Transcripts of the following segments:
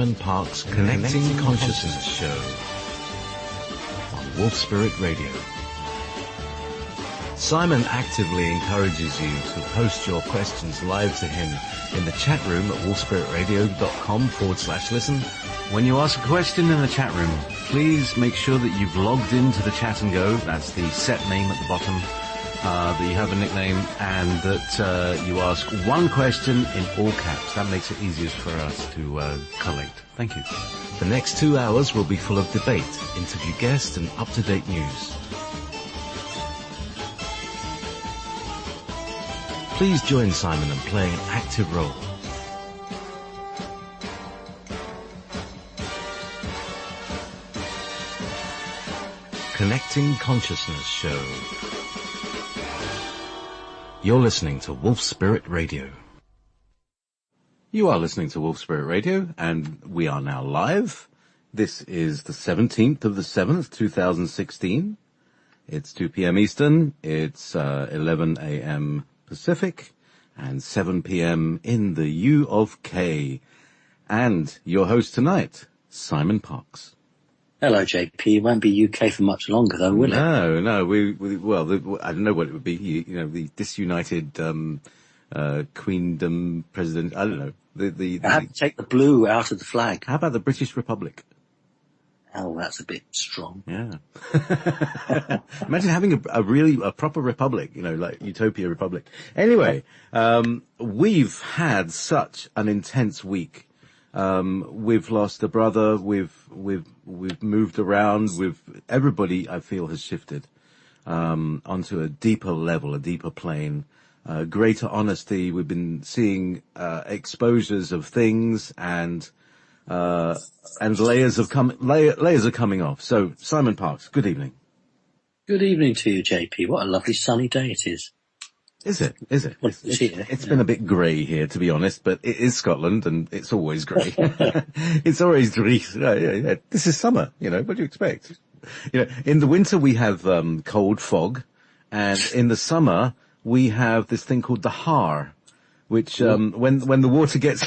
Simon Park's Connecting Consciousness show on Wolf Spirit Radio. Simon actively encourages you to post your questions live to him in the chat room at wolfspiritradio.com/listen. When you ask a question in the chat room, please make sure that you've logged into the Chat and Go. That's the set name at the bottom, that you have a nickname, and that you ask one question in all caps. That makes it easiest for us to collate. Thank you. The next 2 hours will be full of debate, interview guests, and up-to-date news. Please join Simon in playing an active role. Connecting Consciousness show. You're listening to Wolf Spirit Radio. You are listening to Wolf Spirit Radio, and we are now live. This is the 17th of the 7th, 2016. It's 2 p.m. Eastern. It's 11 a.m. Pacific and 7 p.m. in the U of K. And your host tonight, Simon Parks. Hello, JP. It won't be UK for much longer, though, will it? No. I don't know what it would be. You know, the disunited Queendom president. I don't know. I have to take the blue out of the flag. How about the British Republic? Oh, that's a bit strong. Yeah. Imagine having a proper republic, you know, like Utopia Republic. Anyway, we've had such an intense week. We've lost a brother. We've moved around. Everybody, I feel, has shifted, onto a deeper level, a deeper plane, greater honesty. We've been seeing, exposures of things and layers are coming off. So, Simon Parks, good evening. Good evening to you, JP. What a lovely sunny day it is. Is it? Well, It's been a bit grey here, to be honest, but it is Scotland and it's always grey. It's always grey. Yeah. This is summer, you know, what do you expect? You know, in the winter we have, cold fog, and in the summer we have this thing called the har, which, when the water gets,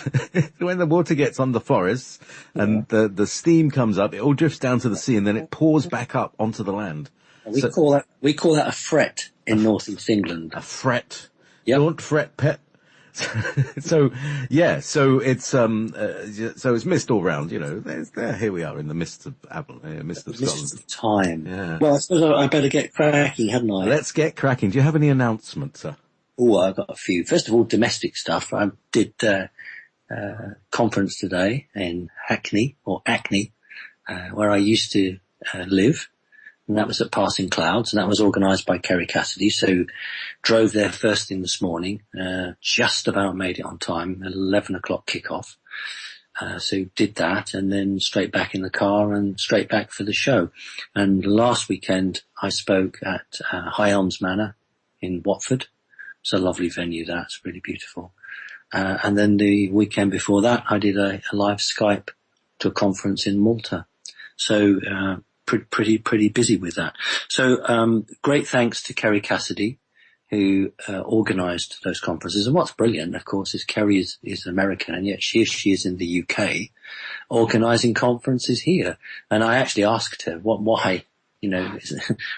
when the water gets on the forests and the steam comes up, it all drifts down to the sea and then it pours back up onto the land. We call that a fret in northeast England. A fret. Yep. Don't fret, pet. So it's mist all round, you know. Here we are in the midst of Scotland. Mist of time. Yeah. Well, I suppose I better get cracking, hadn't I? Let's get cracking. Do you have any announcements, sir? Oh, I've got a few. First of all, domestic stuff. I did conference today in Hackney, where I used to live. And that was at Passing Clouds, and that was organised by Kerry Cassidy. So drove there first thing this morning, just about made it on time, 11 o'clock kickoff. So did that, and then straight back in the car and straight back for the show. And last weekend I spoke at High Elms Manor in Watford. It's a lovely venue, that's really beautiful. And then the weekend before that I did a live Skype to a conference in Malta. So pretty busy with that. So great thanks to Kerry Cassidy, who organised those conferences. And what's brilliant, of course, is Kerry is American, and yet she is in the UK organising conferences here. And I actually asked her why, you know,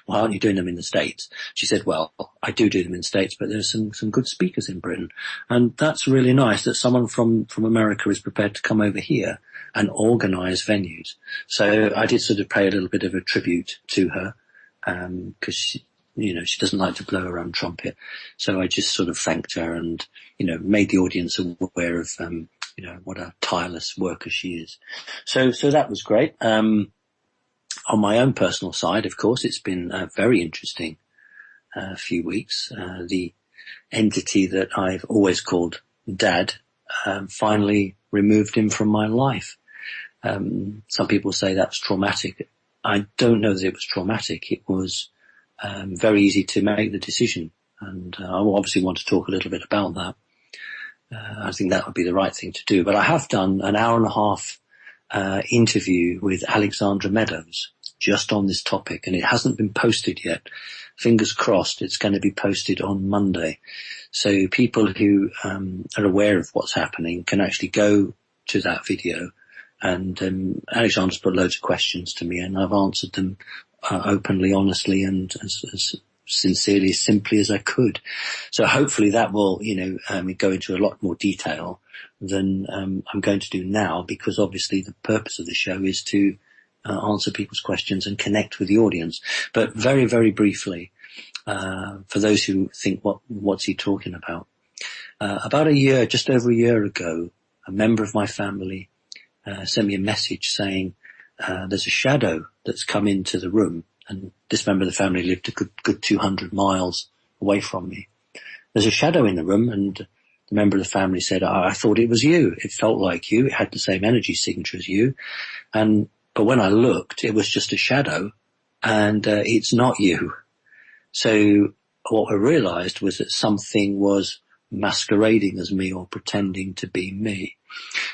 why aren't you doing them in the States? She said, well, I do them in the States, but there's some good speakers in Britain. And that's really nice that someone from America is prepared to come over here and organise venues. So I did sort of pay a little bit of a tribute to her, because she doesn't like to blow her own trumpet. So I just sort of thanked her and, you know, made the audience aware of, what a tireless worker she is. So that was great. On my own personal side, of course, it's been a very interesting few weeks. The entity that I've always called Dad finally removed him from my life. Some people say that's traumatic. I don't know that it was traumatic. It was very easy to make the decision, and I obviously want to talk a little bit about that. I think that would be the right thing to do. But I have done an hour and a half interview with Alexandra Meadows just on this topic, and it hasn't been posted yet. Fingers crossed it's going to be posted on Monday. So people who are aware of what's happening can actually go to that video And Alexander's put loads of questions to me, and I've answered them openly, honestly, and as sincerely, as simply as I could. So hopefully that will, go into a lot more detail than I'm going to do now, because obviously the purpose of the show is to answer people's questions and connect with the audience. But very, very briefly, for those who think, what's he talking about? Just over a year ago, a member of my family sent me a message saying there's a shadow that's come into the room, and this member of the family lived a good 200 miles away from me. There's a shadow in the room, and the member of the family said, I thought it was you. It felt like you. It had the same energy signature as you. But when I looked, it was just a shadow, and it's not you. So what I realized was that something was masquerading as me or pretending to be me.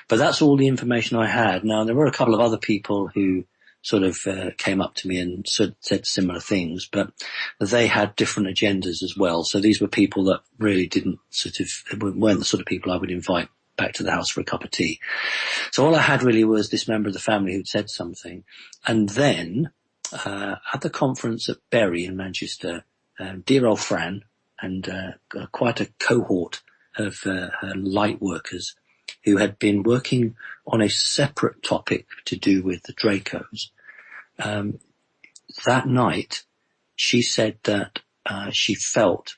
But that's all the information I had. Now, there were a couple of other people who sort of came up to me and said similar things, but they had different agendas as well. So these were people that really weren't the sort of people I would invite back to the house for a cup of tea. So all I had really was this member of the family who'd said something. And then at the conference at Bury in Manchester, dear old Fran and quite a cohort of light workers who had been working on a separate topic to do with the Dracos. That night, she said that she felt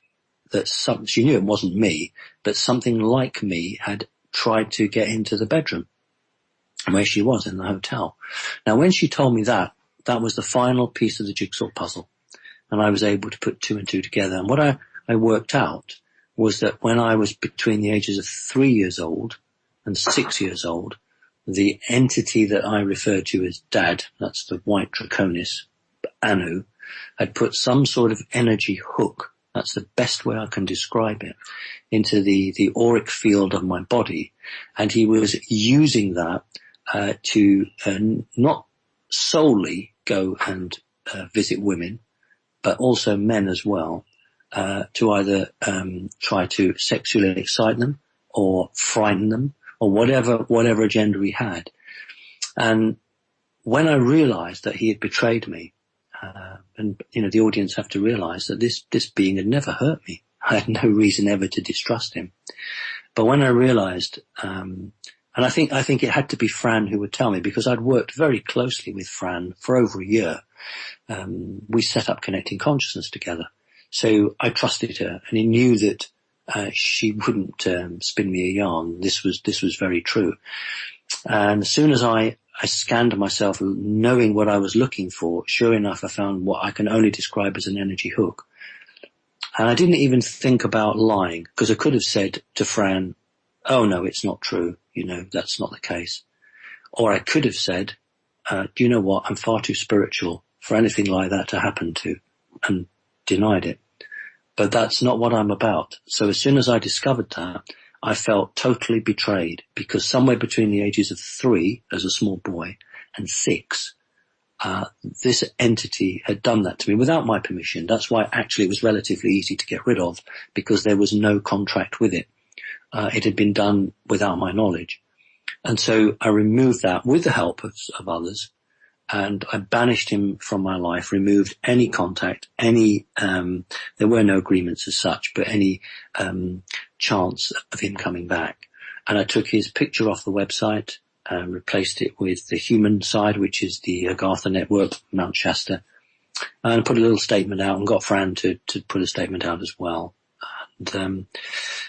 that she knew it wasn't me, but something like me had tried to get into the bedroom where she was in the hotel. Now, when she told me that was the final piece of the jigsaw puzzle, and I was able to put two and two together. And what I worked out was that when I was between the ages of 3 years old and 6 years old, the entity that I refer to as Dad, that's the white draconis, Anu, had put some sort of energy hook, that's the best way I can describe it, into the auric field of my body. And he was using that to not solely go and visit women, but also men as well, to either try to sexually excite them or frighten them or whatever agenda he had. And when I realized that he had betrayed me, and the audience have to realize that this being had never hurt me. I had no reason ever to distrust him. But when I realized, and I think it had to be Fran who would tell me, because I'd worked very closely with Fran for over a year. We set up Connecting Consciousness together. So I trusted her, and he knew that she wouldn't spin me a yarn. This was very true. And as soon as I scanned myself, knowing what I was looking for, sure enough, I found what I can only describe as an energy hook. And I didn't even think about lying, because I could have said to Fran, oh no, it's not true. That's not the case. Or I could have said, do you know what? I'm far too spiritual for anything like that to happen to, and denied it. But that's not what I'm about. So as soon as I discovered that, I felt totally betrayed, because somewhere between the ages of 3 as a small boy and 6, this entity had done that to me without my permission. That's why actually it was relatively easy to get rid of, because there was no contract with it. It had been done without my knowledge. And so I removed that with the help of others, and I banished him from my life, removed any contact, there were no agreements as such, but any chance of him coming back. And I took his picture off the website, replaced it with the human side, which is the Agartha network, Mount Shasta, and put a little statement out, and got Fran to put a statement out as well. And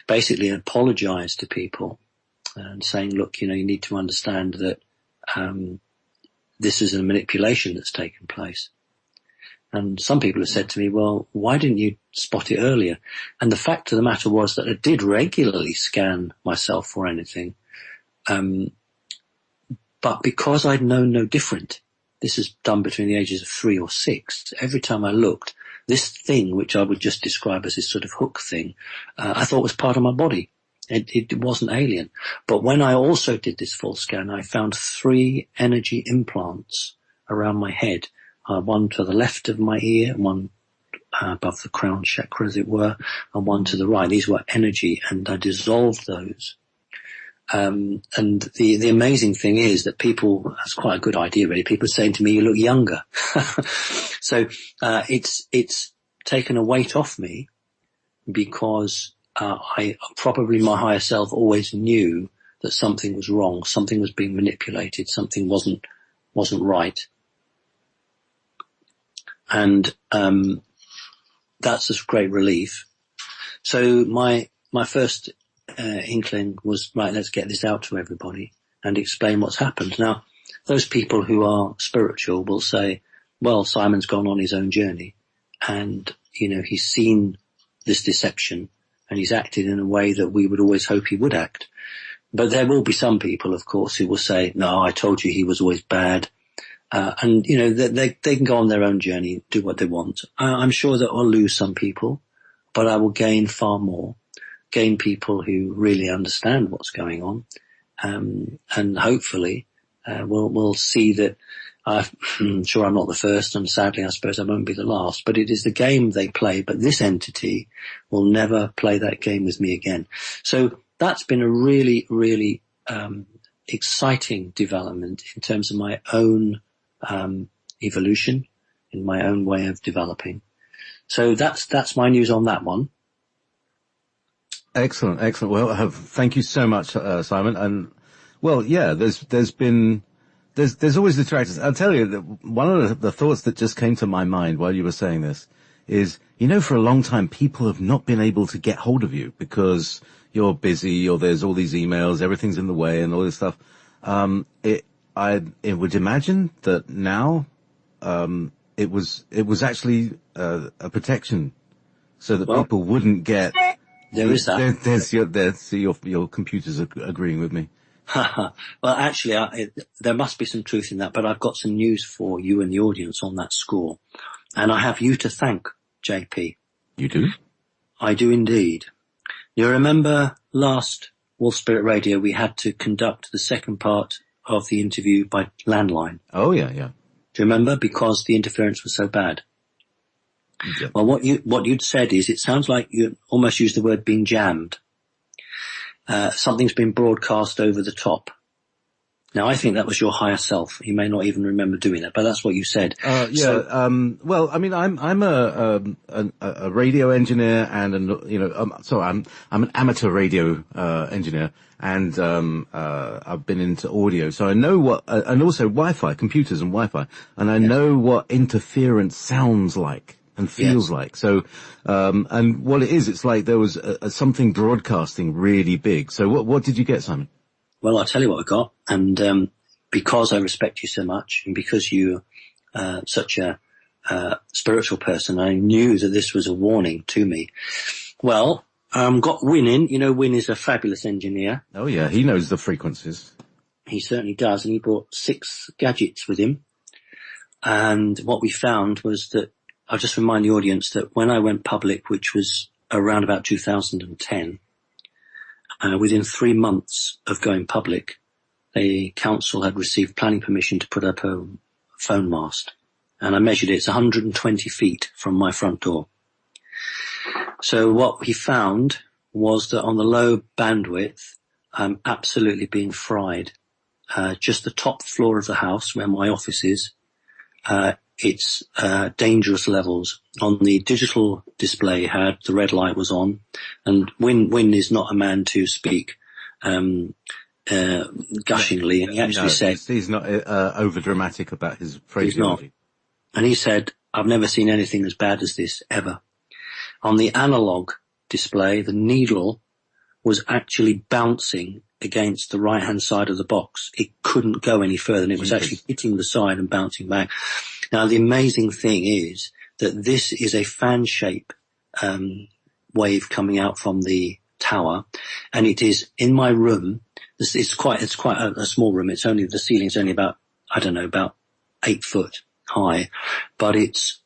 basically apologized to people and saying, look, you need to understand that this is a manipulation that's taken place. And some people have said to me, well, why didn't you spot it earlier? And the fact of the matter was that I did regularly scan myself for anything. But because I'd known no different, this is done between the ages of 3 or 6, every time I looked, this thing, which I would just describe as this sort of hook thing, I thought was part of my body. It wasn't alien. But when I also did this full scan, I found 3 energy implants around my head, one to the left of my ear, one above the crown chakra, as it were, and one to the right. These were energy, and I dissolved those. And the amazing thing is that people, that's quite a good idea really, people are saying to me, you look younger. So, it's taken a weight off me because, probably my higher self always knew that something was wrong, something was being manipulated, something wasn't right. And, that's a great relief. So my first inkling was, right, let's get this out to everybody and explain what's happened. Now, those people who are spiritual will say, well, Simon's gone on his own journey and, he's seen this deception and he's acted in a way that we would always hope he would act. But there will be some people, of course, who will say, no, I told you he was always bad. And, they can go on their own journey, do what they want. I'm sure that I'll lose some people, but I will gain far more. Gain people who really understand what's going on, and hopefully we'll see that. I'm sure I'm not the first, and sadly I suppose I won't be the last, but it is the game they play, but this entity will never play that game with me again. So that's been a really, really exciting development in terms of my own evolution, in my own way of developing. So that's my news on that one. Excellent. Well, thank you so much, Simon. And well, yeah, there's always detractors. I'll tell you that one of the thoughts that just came to my mind while you were saying this is, for a long time people have not been able to get hold of you because you're busy or there's all these emails, everything's in the way and all this stuff. I would imagine that now, it was actually, a protection so that people wouldn't get. There is that. Your computer's agreeing with me. Well, actually, there must be some truth in that, but I've got some news for you and the audience on that score. And I have you to thank, JP. You do? I do indeed. You remember last Wolf Spirit Radio, we had to conduct the second part of the interview by landline. Oh, yeah. Do you remember? Because the interference was so bad. Yeah. Well, what you'd said is, it sounds like you almost used the word being jammed. Something's been broadcast over the top. Now, I think that was your higher self. You may not even remember doing that, but that's what you said. Yeah. So, well, I mean, I'm a radio engineer and I'm an amateur radio engineer, and I've been into audio, so I know what, and also Wi-Fi, computers and Wi-Fi, and I know what interference sounds like and feels like. So, and what it is, it's like there was something broadcasting really big. So what did you get, Simon? Well, I'll tell you what I got. And, because I respect you so much and because you're, such a, spiritual person, I knew that this was a warning to me. Well, got Win in. Win is a fabulous engineer. Oh yeah, he knows the frequencies. He certainly does. And he brought 6 gadgets with him. And what we found was that, I'll just remind the audience that when I went public, which was around about 2010, within 3 months of going public, the council had received planning permission to put up a phone mast. And I measured it, it's 120 feet from my front door. So what he found was that on the low bandwidth, I'm absolutely being fried. Just the top floor of the house where my office is, it's dangerous levels. On the digital display had the red light was on, and Win is not a man to speak gushingly, and he actually said he's not over dramatic about his phraseology. And he said, I've never seen anything as bad as this ever. On the analog display, the needle was actually bouncing against the right-hand side of the box. It couldn't go any further, and it was actually hitting the side and bouncing back. Now, the amazing thing is that this is a fan shape wave coming out from the tower, and it is in my room. It's quite a small room. It's only, the ceiling's only about 8 foot high, but it's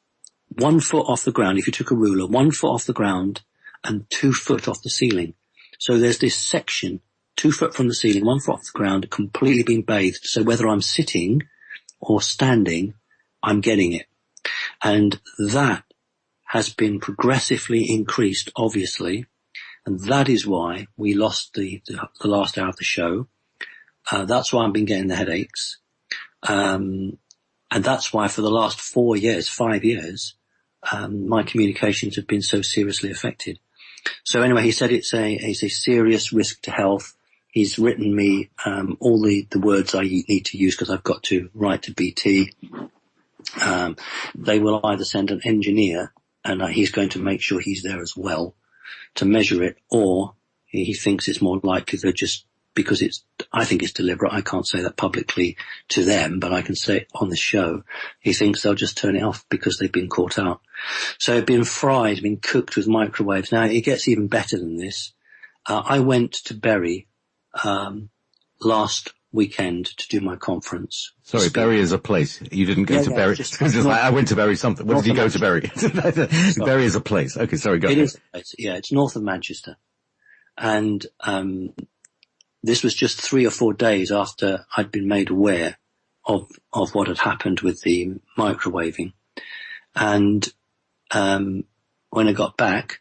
1 foot off the ground. If you took a ruler, 1 foot off the ground and 2 foot off the ceiling. So there's this section, 2 foot from the ceiling, 1 foot off the ground, completely being bathed. So whether I'm sitting or standing, I'm getting it. And that has been progressively increased, obviously, And that is why we lost the last hour of the show. That's why I've been getting the headaches. And that's why for the last 5 years, my communications have been so seriously affected. So anyway, he said it's a serious risk to health. He's written me all the words I need to use because I've got to write to BT. They will either send an engineer, and he's going to make sure he's there as well to measure it, or he thinks it's more likely they're just because I think it's deliberate. I can't say that publicly to them, but I can say it on the show. He thinks they'll just turn it off because they've been caught out. So it's been fried, been cooked with microwaves. Now it gets even better than this. I went to Bury, last weekend to do my conference. Sorry, Bury is a place. You didn't go to Bury. It's like, I went to Bury something. When did you go to Bury? Bury is a place. Okay, sorry, go ahead. It is a place. Yeah, it's north of Manchester. And, this was just 3 or 4 days after I'd been made aware of what had happened with the microwaving. And, when I got back,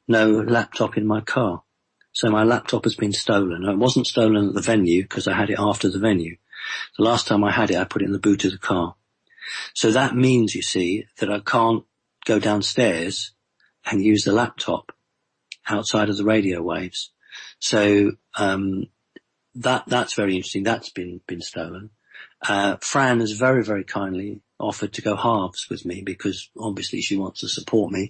no laptop in my car. So my laptop has been stolen. It wasn't stolen at the venue because I had it after the venue. The last time I had it, I put it in the boot of the car. So that means, you see, that I can't go downstairs and use the laptop outside of the radio waves. So, that's very interesting. That's been stolen. Fran has very, very kindly offered to go halves with me because obviously she wants to support me.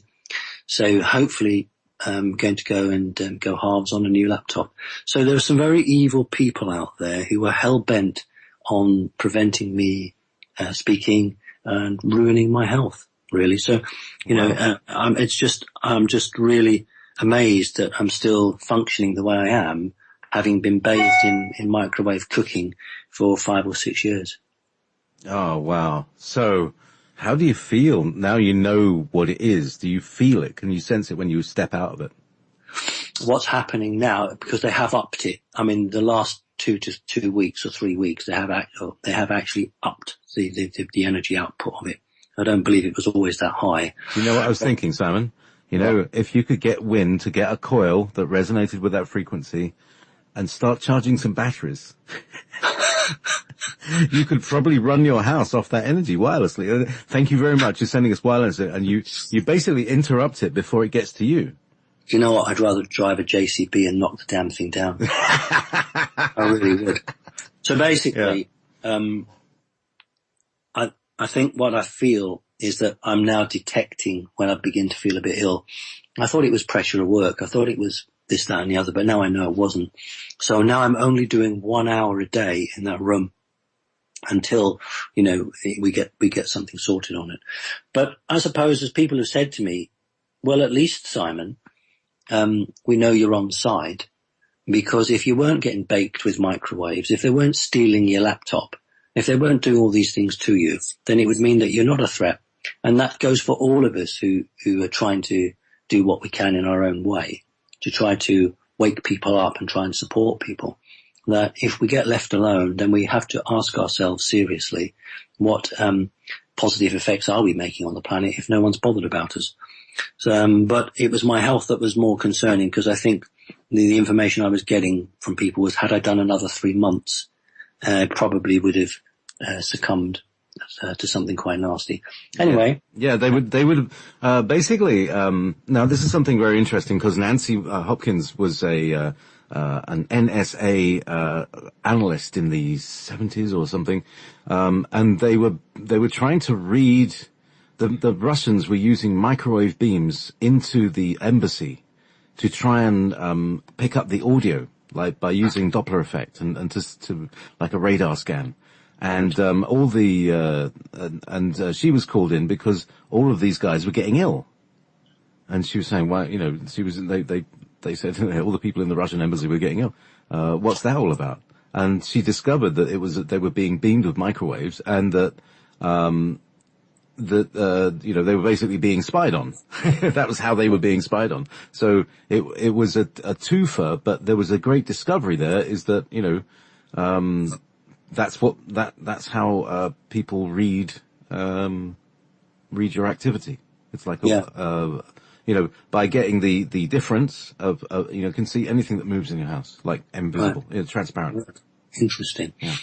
So hopefully I'm going to go and go halves on a new laptop. So there are some very evil people out there who are hell-bent on preventing me speaking and ruining my health, really. So, you know, I'm just really amazed that I'm still functioning the way I am, having been bathed in microwave cooking for 5 or 6 years. Oh, wow. So how do you feel now you know what it is? Do you feel it? Can you sense it when you step out of it? What's happening now, because they have upped it. I mean, the last 2 weeks or 3 weeks, they have actually upped the energy output of it. I don't believe it was always that high. You know what I was thinking, Simon? You know, if you could get Win to get a coil that resonated with that frequency and start charging some batteries, you could probably run your house off that energy wirelessly. Thank you very much for sending us wireless, and you basically interrupt it before it gets to you. Do you know what? I'd rather drive a JCB and knock the damn thing down. I really would. So basically, I think what I feel is that I'm now detecting when I begin to feel a bit ill. I thought it was pressure of work. I thought it was this, that and the other, but now I know it wasn't. So now I'm only doing 1 hour a day in that room until, you know, we get something sorted on it. But I suppose as people have said to me, well, at least, Simon, we know you're on side, because if you weren't getting baked with microwaves, if they weren't stealing your laptop, if they weren't doing all these things to you, then it would mean that you're not a threat. And that goes for all of us who are trying to do what we can in our own way to try to wake people up and try and support people. That if we get left alone, then we have to ask ourselves seriously, what positive effects are we making on the planet if no one's bothered about us? So, but it was my health that was more concerning, because I think the information I was getting from people was, had I done another 3 months, I probably would have succumbed to something quite nasty. Anyway. Yeah, they would basically, now this is something very interesting, because Nancy Hopkins was an NSA analyst in the 70s or something, and they were trying to read, the Russians were using microwave beams into the embassy to try and pick up the audio, like by using Doppler effect and to like a radar scan. And she was called in because all of these guys were getting ill, and she was saying, "Well, you know," they said all the people in the Russian embassy were getting ill. What's that all about? And she discovered that it was that they were being beamed with microwaves, and that you know, they were basically being spied on. That was how they were being spied on. So it was a twofer, but there was a great discovery there, is that, you know, that's how people read your activity. It's like by getting the difference of, can see anything that moves in your house, like invisible, transparent. Interesting. Yeah.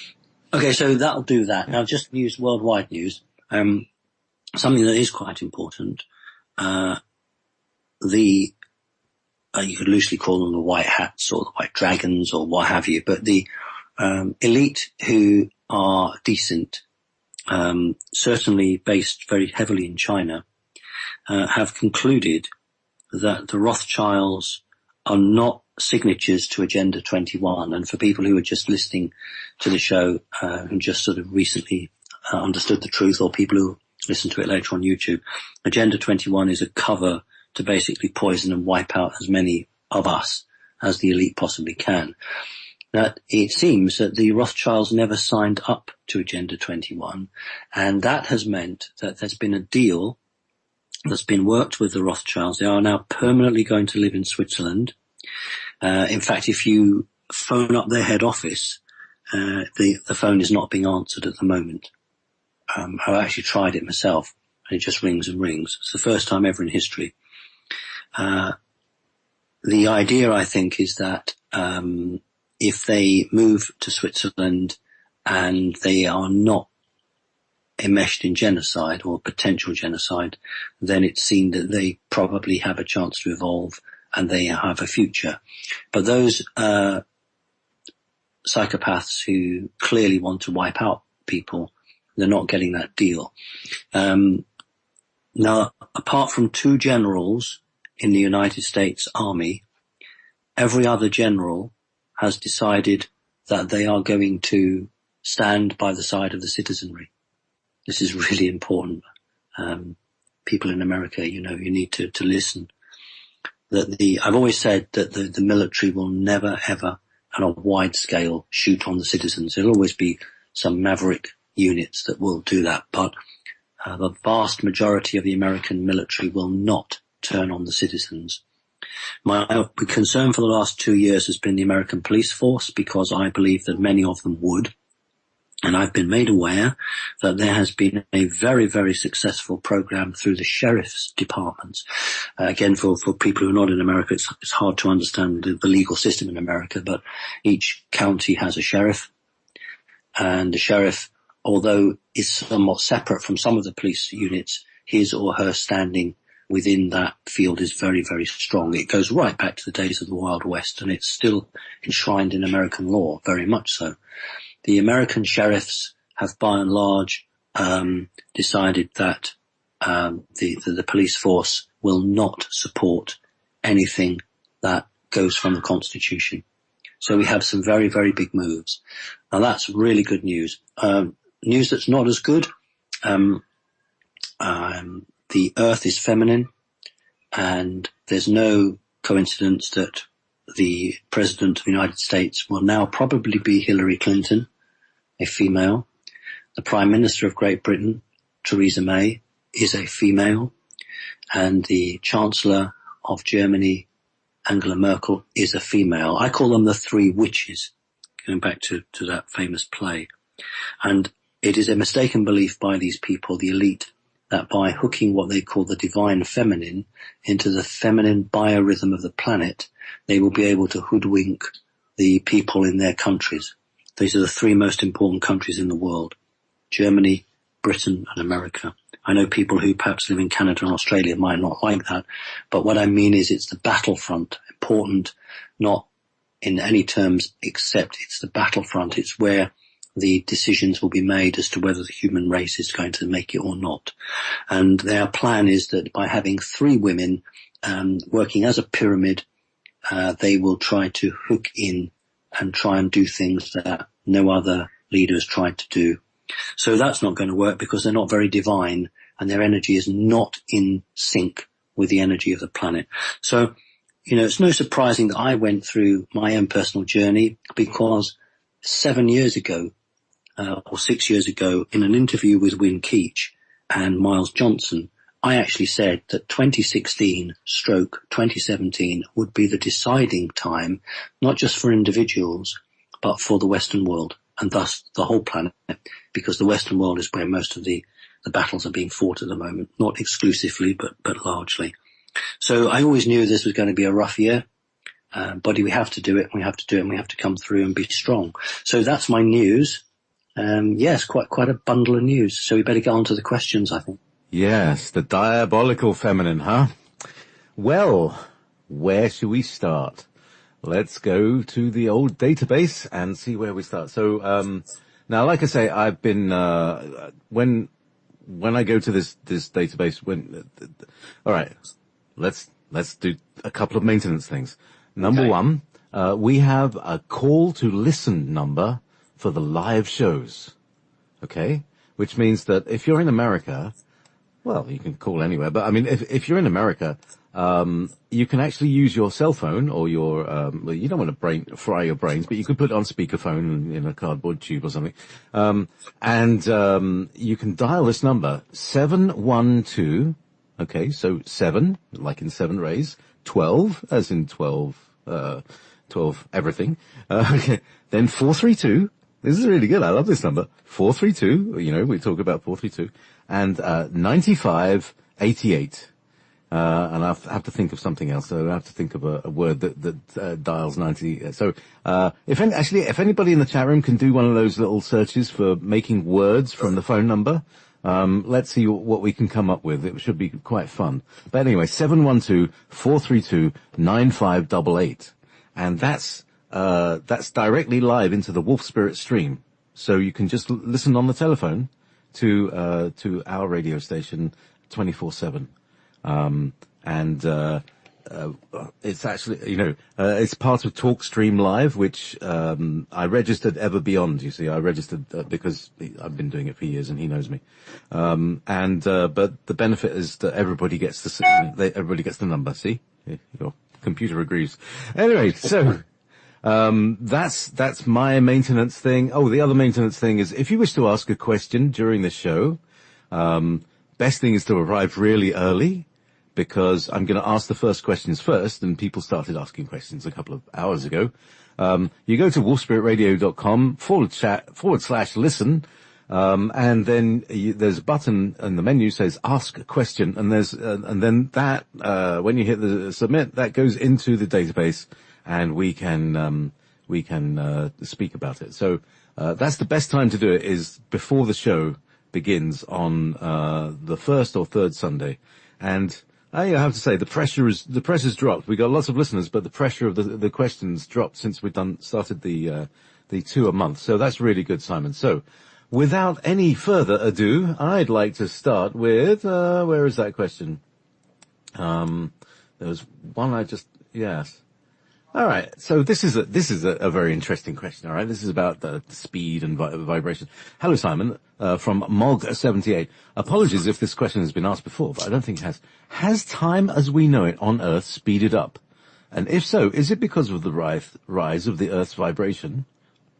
Okay, so that'll do that. Now, just news, worldwide news. Something that is quite important. You could loosely call them the white hats or the white dragons or what have you, but the elite who are decent, certainly based very heavily in China, have concluded that the Rothschilds are not signatures to Agenda 21. And for people who are just listening to the show, who just sort of recently understood the truth, or people who listen to it later on YouTube, Agenda 21 is a cover to basically poison and wipe out as many of us as the elite possibly can. That it seems that the Rothschilds never signed up to Agenda 21, and that has meant that there's been a deal that's been worked with the Rothschilds. They are now permanently going to live in Switzerland. In fact, if you phone up their head office, the phone is not being answered at the moment. I actually tried it myself, and it just rings and rings. It's the first time ever in history. The idea, I think, is that if they move to Switzerland and they are not enmeshed in genocide or potential genocide, then it's seen that they probably have a chance to evolve and they have a future. But those psychopaths who clearly want to wipe out people, they're not getting that deal. Now, apart from 2 generals in the United States Army, every other general has decided that they are going to stand by the side of the citizenry. This is really important. People in America, you need to listen. I've always said that the military will never, ever, on a wide scale, shoot on the citizens. There'll always be some maverick units that will do that, but the vast majority of the American military will not turn on the citizens. My concern for the last 2 years has been the American police force, because I believe that many of them would. And I've been made aware that there has been a very, very successful program through the sheriff's departments. Again, for people who are not in America, it's hard to understand the legal system in America, but each county has a sheriff. And the sheriff, although is somewhat separate from some of the police units, his or her standing within that field is very, very strong. It goes right back to the days of the Wild West, and it's still enshrined in American law, very much so. The American sheriffs have by and large decided that the police force will not support anything that goes from the Constitution. So we have some very, very big moves. Now that's really good news. News that's not as good, the earth is feminine, and there's no coincidence that the President of the United States will now probably be Hillary Clinton, a female. The Prime Minister of Great Britain, Theresa May, is a female. And the Chancellor of Germany, Angela Merkel, is a female. I call them the 3 witches, going back to that famous play. And it is a mistaken belief by these people, the elite, that by hooking what they call the divine feminine into the feminine biorhythm of the planet, they will be able to hoodwink the people in their countries. These are the 3 most important countries in the world: Germany, Britain, and America. I know people who perhaps live in Canada and Australia might not like that, but what I mean is it's the battlefront, important, not in any terms except it's the battlefront. It's where the decisions will be made as to whether the human race is going to make it or not. And their plan is that by having 3 women working as a pyramid, they will try to hook in and try and do things that no other leaders tried to do. So that's not going to work because they're not very divine and their energy is not in sync with the energy of the planet. So, it's no surprising that I went through my own personal journey, because 7 years ago, or 6 years ago, in an interview with Win Keach and Miles Johnson, I actually said that 2016/2017 would be the deciding time, not just for individuals, but for the Western world, and thus the whole planet, because the Western world is where most of the battles are being fought at the moment, not exclusively, but largely. So I always knew this was going to be a rough year. But we have to do it, we have to do it, and we have to come through and be strong. So that's my news. Yes, quite a bundle of news. So we better get on to the questions, I think. Yes, the diabolical feminine, huh? Well, where should we start? Let's go to the old database and see where we start. So, now, like I say, I've been, when I go to this database, all right, let's do a couple of maintenance things. Number one, we have a call to listen number for the live shows. Okay? Which means that if you're in America, well, you can call anywhere, but I mean, if you're in America, you can actually use your cell phone or your, well, you don't want to fry your brains, but you could put it on speakerphone in a cardboard tube or something. And you can dial this number, 712, okay, so 7, like in 7 rays, 12, as in 12 everything. Okay. Then 432. This is really good. I love this number. 432. We talk about 432 and 9588. And I have to think of something else. So I have to think of a word that dials 90. So if anybody in the chat room can do one of those little searches for making words from the phone number, let's see what we can come up with. It should be quite fun. But anyway, 712-432-9588. And that's directly live into the Wolf Spirit stream. So you can just listen on the telephone to our radio station 24/7. It's actually, it's part of TalkStream Live, which, I registered ever beyond, you see. I registered, because I've been doing it for years and he knows me. But the benefit is that everybody gets the number, see? Your computer agrees. Anyway, so, that's my maintenance thing. Oh, the other maintenance thing is if you wish to ask a question during the show, best thing is to arrive really early, because I'm going to ask the first questions first, and people started asking questions a couple of hours ago. You go to wolfspiritradio.com/listen, and then there's a button in the menu says ask a question, and then that, when you hit the submit, that goes into the database, and we can speak about it. So, that's the best time to do it, is before the show begins on, the first or third Sunday. And I have to say, the pressure's dropped. We got lots of listeners, but the pressure of the questions dropped since we've started the 2 a month. So that's really good, Simon. So, without any further ado, I'd like to start with, where is that question? There was one yes. All right. So this is a very interesting question. All right. This is about the speed and vibration. Hello, Simon, from Mog78. Apologies if this question has been asked before, but I don't think it has. Has time as we know it on Earth speeded up? And if so, is it because of the rise of the Earth's vibration?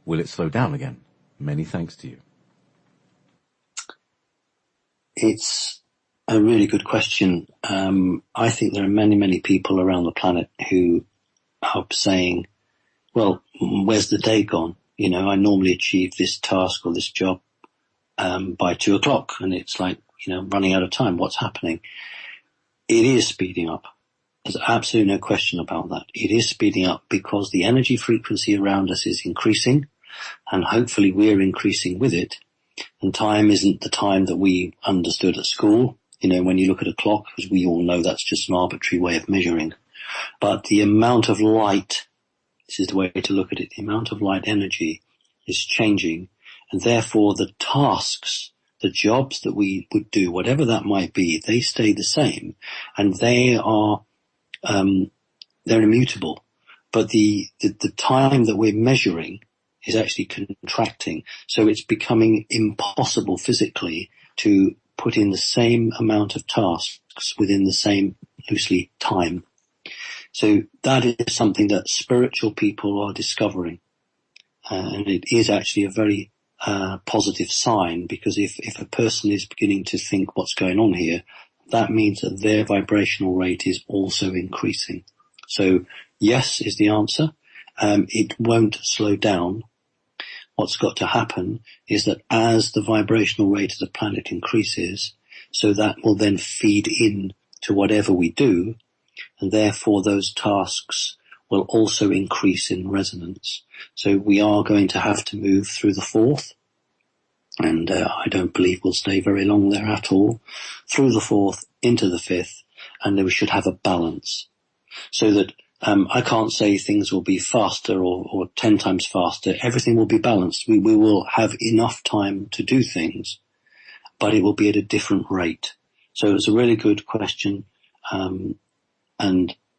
Will it slow down again? Many thanks to you. It's a really good question. I think there are many, many people around the planet who are saying, well, where's the day gone? I normally achieve this task or this job by 2 o'clock, and it's like, running out of time. What's happening? It is speeding up. There's absolutely no question about that. It is speeding up because the energy frequency around us is increasing, and hopefully we're increasing with it. And time isn't the time that we understood at school. When you look at a clock, as we all know, that's just an arbitrary way of measuring. But the amount of light, this is the way to look at it, the amount of light energy is changing, and therefore the tasks, the jobs that we would do, whatever that might be, they stay the same, and they are, they're immutable. But the time that we're measuring is actually contracting, so it's becoming impossible physically to put in the same amount of tasks within the same, loosely, time. So that is something that spiritual people are discovering. And it is actually a very positive sign, because if a person is beginning to think what's going on here, that means that their vibrational rate is also increasing. So yes is the answer. It won't slow down. What's got to happen is that as the vibrational rate of the planet increases, so that will then feed in to whatever we do, and therefore those tasks will also increase in resonance. So we are going to have to move through the fourth, and I don't believe we'll stay very long there at all, through the fourth into the fifth, and then we should have a balance. So that I can't say things will be faster or 10 times faster. Everything will be balanced. We will have enough time to do things, but it will be at a different rate. So it's a really good question, and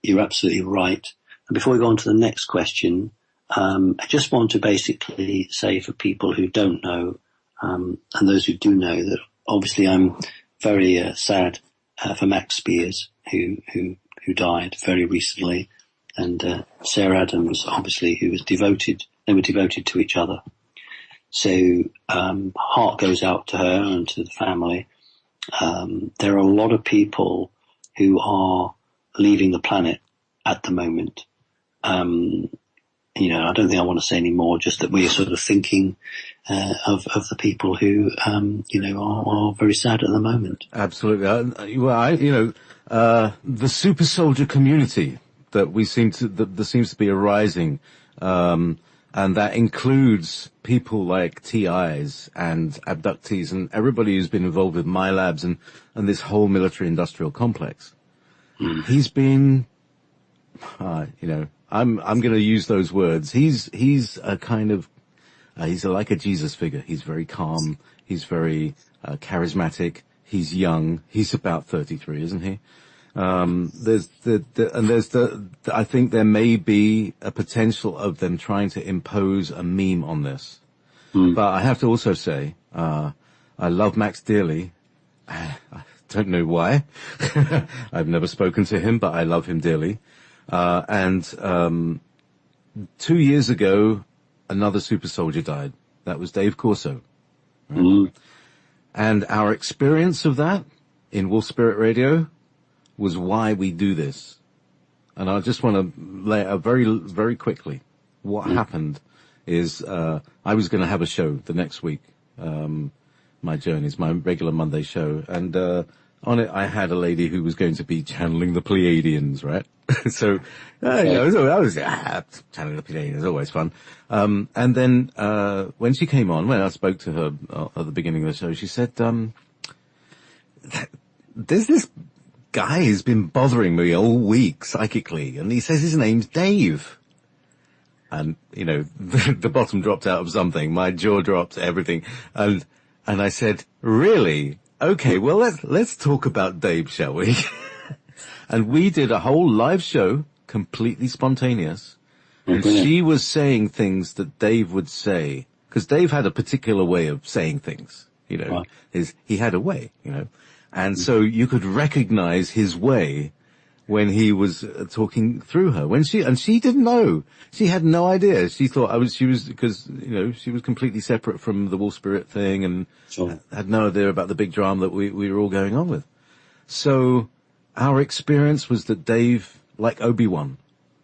you're absolutely right. And before we go on to the next question, I just want to basically say for people who don't know, and those who do know, that obviously I'm very sad for Max Spears, who died very recently, and Sarah Adams, obviously, who was devoted. They were devoted to each other. So heart goes out to her and to the family. There are a lot of people who are leaving the planet at the moment. I don't think I want to say any more, just that we're sort of thinking of the people who, are very sad at the moment. Absolutely. The super soldier community that that seems to be arising, and that includes people like TIs and abductees and everybody who's been involved with my labs and this whole military industrial complex. He's been, I'm going to use those words. He's a kind of, he's like a Jesus figure. He's very calm. He's very charismatic. He's young. He's about 33, isn't he? I think there may be a potential of them trying to impose a meme on this. But I have to also say, I love Max dearly. I don't know why. I've never spoken to him, but I love him dearly. 2 years ago, another super soldier died. That was Dave Corso. Right? And our experience of that in Wolf Spirit Radio was why we do this. And I just want to lay out very, very quickly. What happened is, I was going to have a show the next week, my Journeys, my regular Monday show. And, on it, I had a lady who was going to be channeling the Pleiadians, right? So, I was channeling the Pleiadians, always fun. And then, when she came on, when I spoke to her at the beginning of the show, she said, there's this guy who's been bothering me all week psychically, and he says his name's Dave. And, the bottom dropped out of something. My jaw dropped, everything. And I said, really? Okay, well, let's talk about Dave, shall we? And we did a whole live show, completely spontaneous. And she was saying things that Dave would say, because Dave had a particular way of saying things, Right. He had a way, And so you could recognize his way when he was talking through her. She didn't know. She had no idea. She thought because, she was completely separate from the Wolf Spirit thing and had no idea about the big drama that we were all going on with. So our experience was that Dave, like Obi-Wan,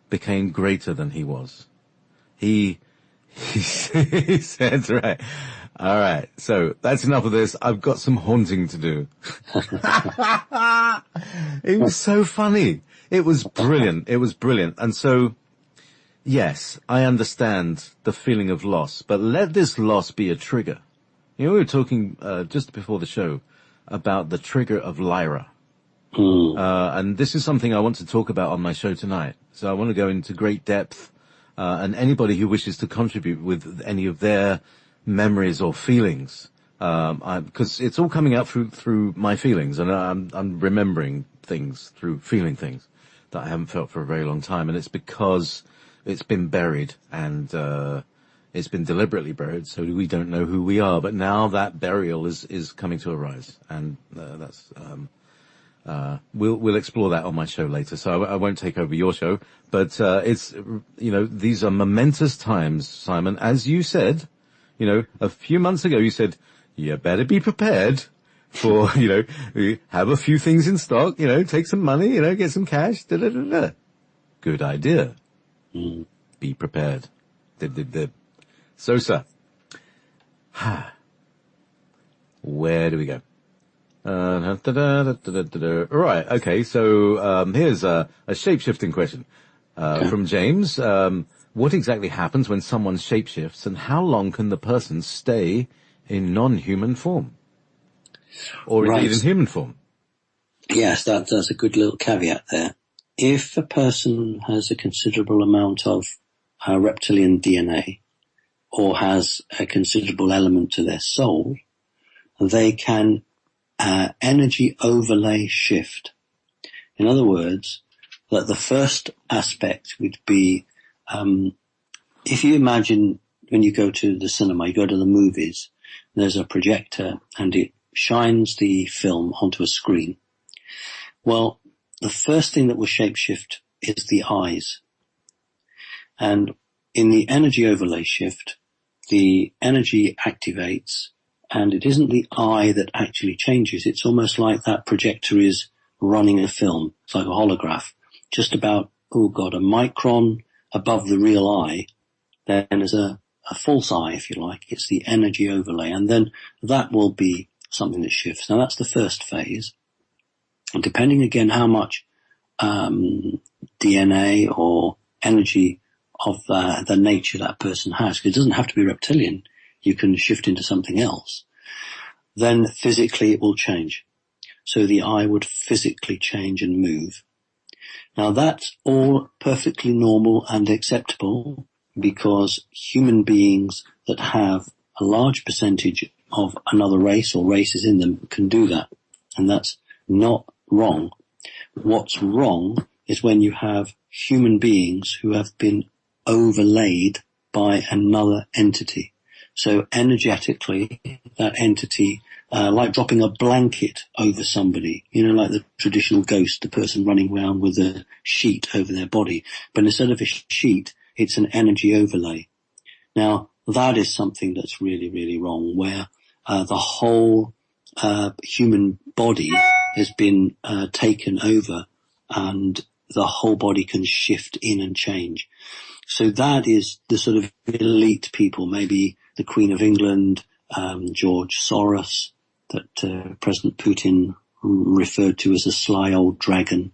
became greater than he was. He said, right, all right, so that's enough of this. I've got some haunting to do. It was so funny. It was brilliant. And so, yes, I understand the feeling of loss, but let this loss be a trigger. We were talking just before the show about the trigger of Lyra. And this is something I want to talk about on my show tonight. So I want to go into great depth, and anybody who wishes to contribute with any of their memories or feelings, because it's all coming out through my feelings, and I'm remembering things through feeling things that I haven't felt for a very long time, and it's because it's been buried and it's been deliberately buried, so we don't know who we are. But now that burial is coming to arise, and that's we'll explore that on my show later. So I won't take over your show, but it's these are momentous times, Simon, as you said. A few months ago you said, you better be prepared for, have a few things in stock, take some money, get some cash, da-da-da-da. Good idea. Be prepared. Dib. So, sir, where do we go? Right, okay, so here's a shape-shifting question from James. What exactly happens when someone shapeshifts, and how long can the person stay in non-human form? Or indeed in human form? Yes, that's a good little caveat there. If a person has a considerable amount of reptilian DNA, or has a considerable element to their soul, they can energy overlay shift. In other words, that the first aspect would be, if you imagine when you go to the cinema, you go to the movies, there's a projector and it shines the film onto a screen. Well, the first thing that will shapeshift is the eyes. And in the energy overlay shift, the energy activates, and it isn't the eye that actually changes. It's almost like that projector is running a film. It's like a holograph, just about, a micron above the real eye. Then there's a false eye, if you like. It's the energy overlay, and then that will be something that shifts. Now that's the first phase. And depending again how much DNA or energy of the nature that person has, because it doesn't have to be reptilian, you can shift into something else, then physically it will change. So the eye would physically change and move. Now that's all perfectly normal and acceptable, because human beings that have a large percentage of another race or races in them can do that. And that's not wrong. What's wrong is when you have human beings who have been overlaid by another entity. So energetically, that entity, like dropping a blanket over somebody, like the traditional ghost, the person running around with a sheet over their body. But instead of a sheet, it's an energy overlay. Now, that is something that's really, really wrong, where the whole human body has been taken over, and the whole body can shift in and change. So that is the sort of elite people, maybe the Queen of England, George Soros, that President Putin referred to as a sly old dragon,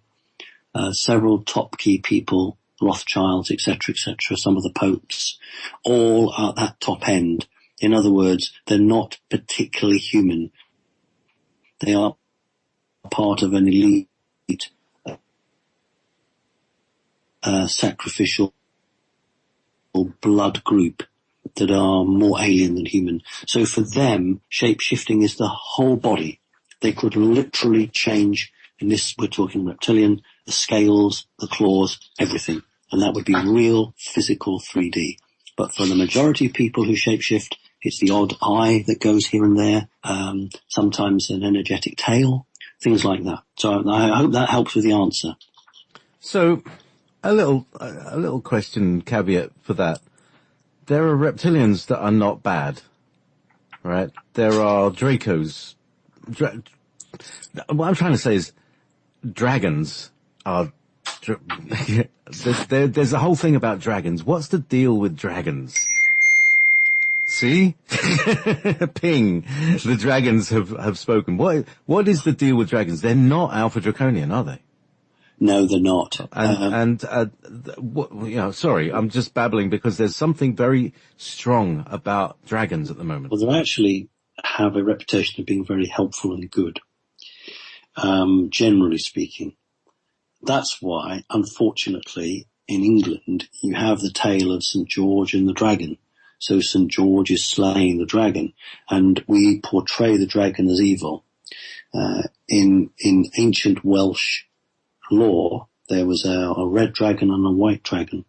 several top key people, Rothschilds, etc., some of the popes, all at that top end. In other words, they're not particularly human. They are part of an elite sacrificial blood group that are more alien than human. So for them, shape-shifting is the whole body. They could literally change, in this we're talking reptilian, the scales, the claws, everything. And that would be real physical 3D. But for the majority of people who shape-shift, it's the odd eye that goes here and there, sometimes an energetic tail, things like that. So I hope that helps with the answer. So a little question caveat for that. There are reptilians that are not bad, right? There are Dracos. What I'm trying to say is dragons are... there's a whole thing about dragons. What's the deal with dragons? See? Ping. The dragons have spoken. What is the deal with dragons? They're not Alpha Draconian, are they? No, they're not. Sorry, I'm just babbling because there's something very strong about dragons at the moment. Well, they actually have a reputation of being very helpful and good, generally speaking. That's why, unfortunately, in England, you have the tale of St. George and the dragon. So St. George is slaying the dragon, and we portray the dragon as evil. In ancient Welsh law, there was a red dragon and a white dragon,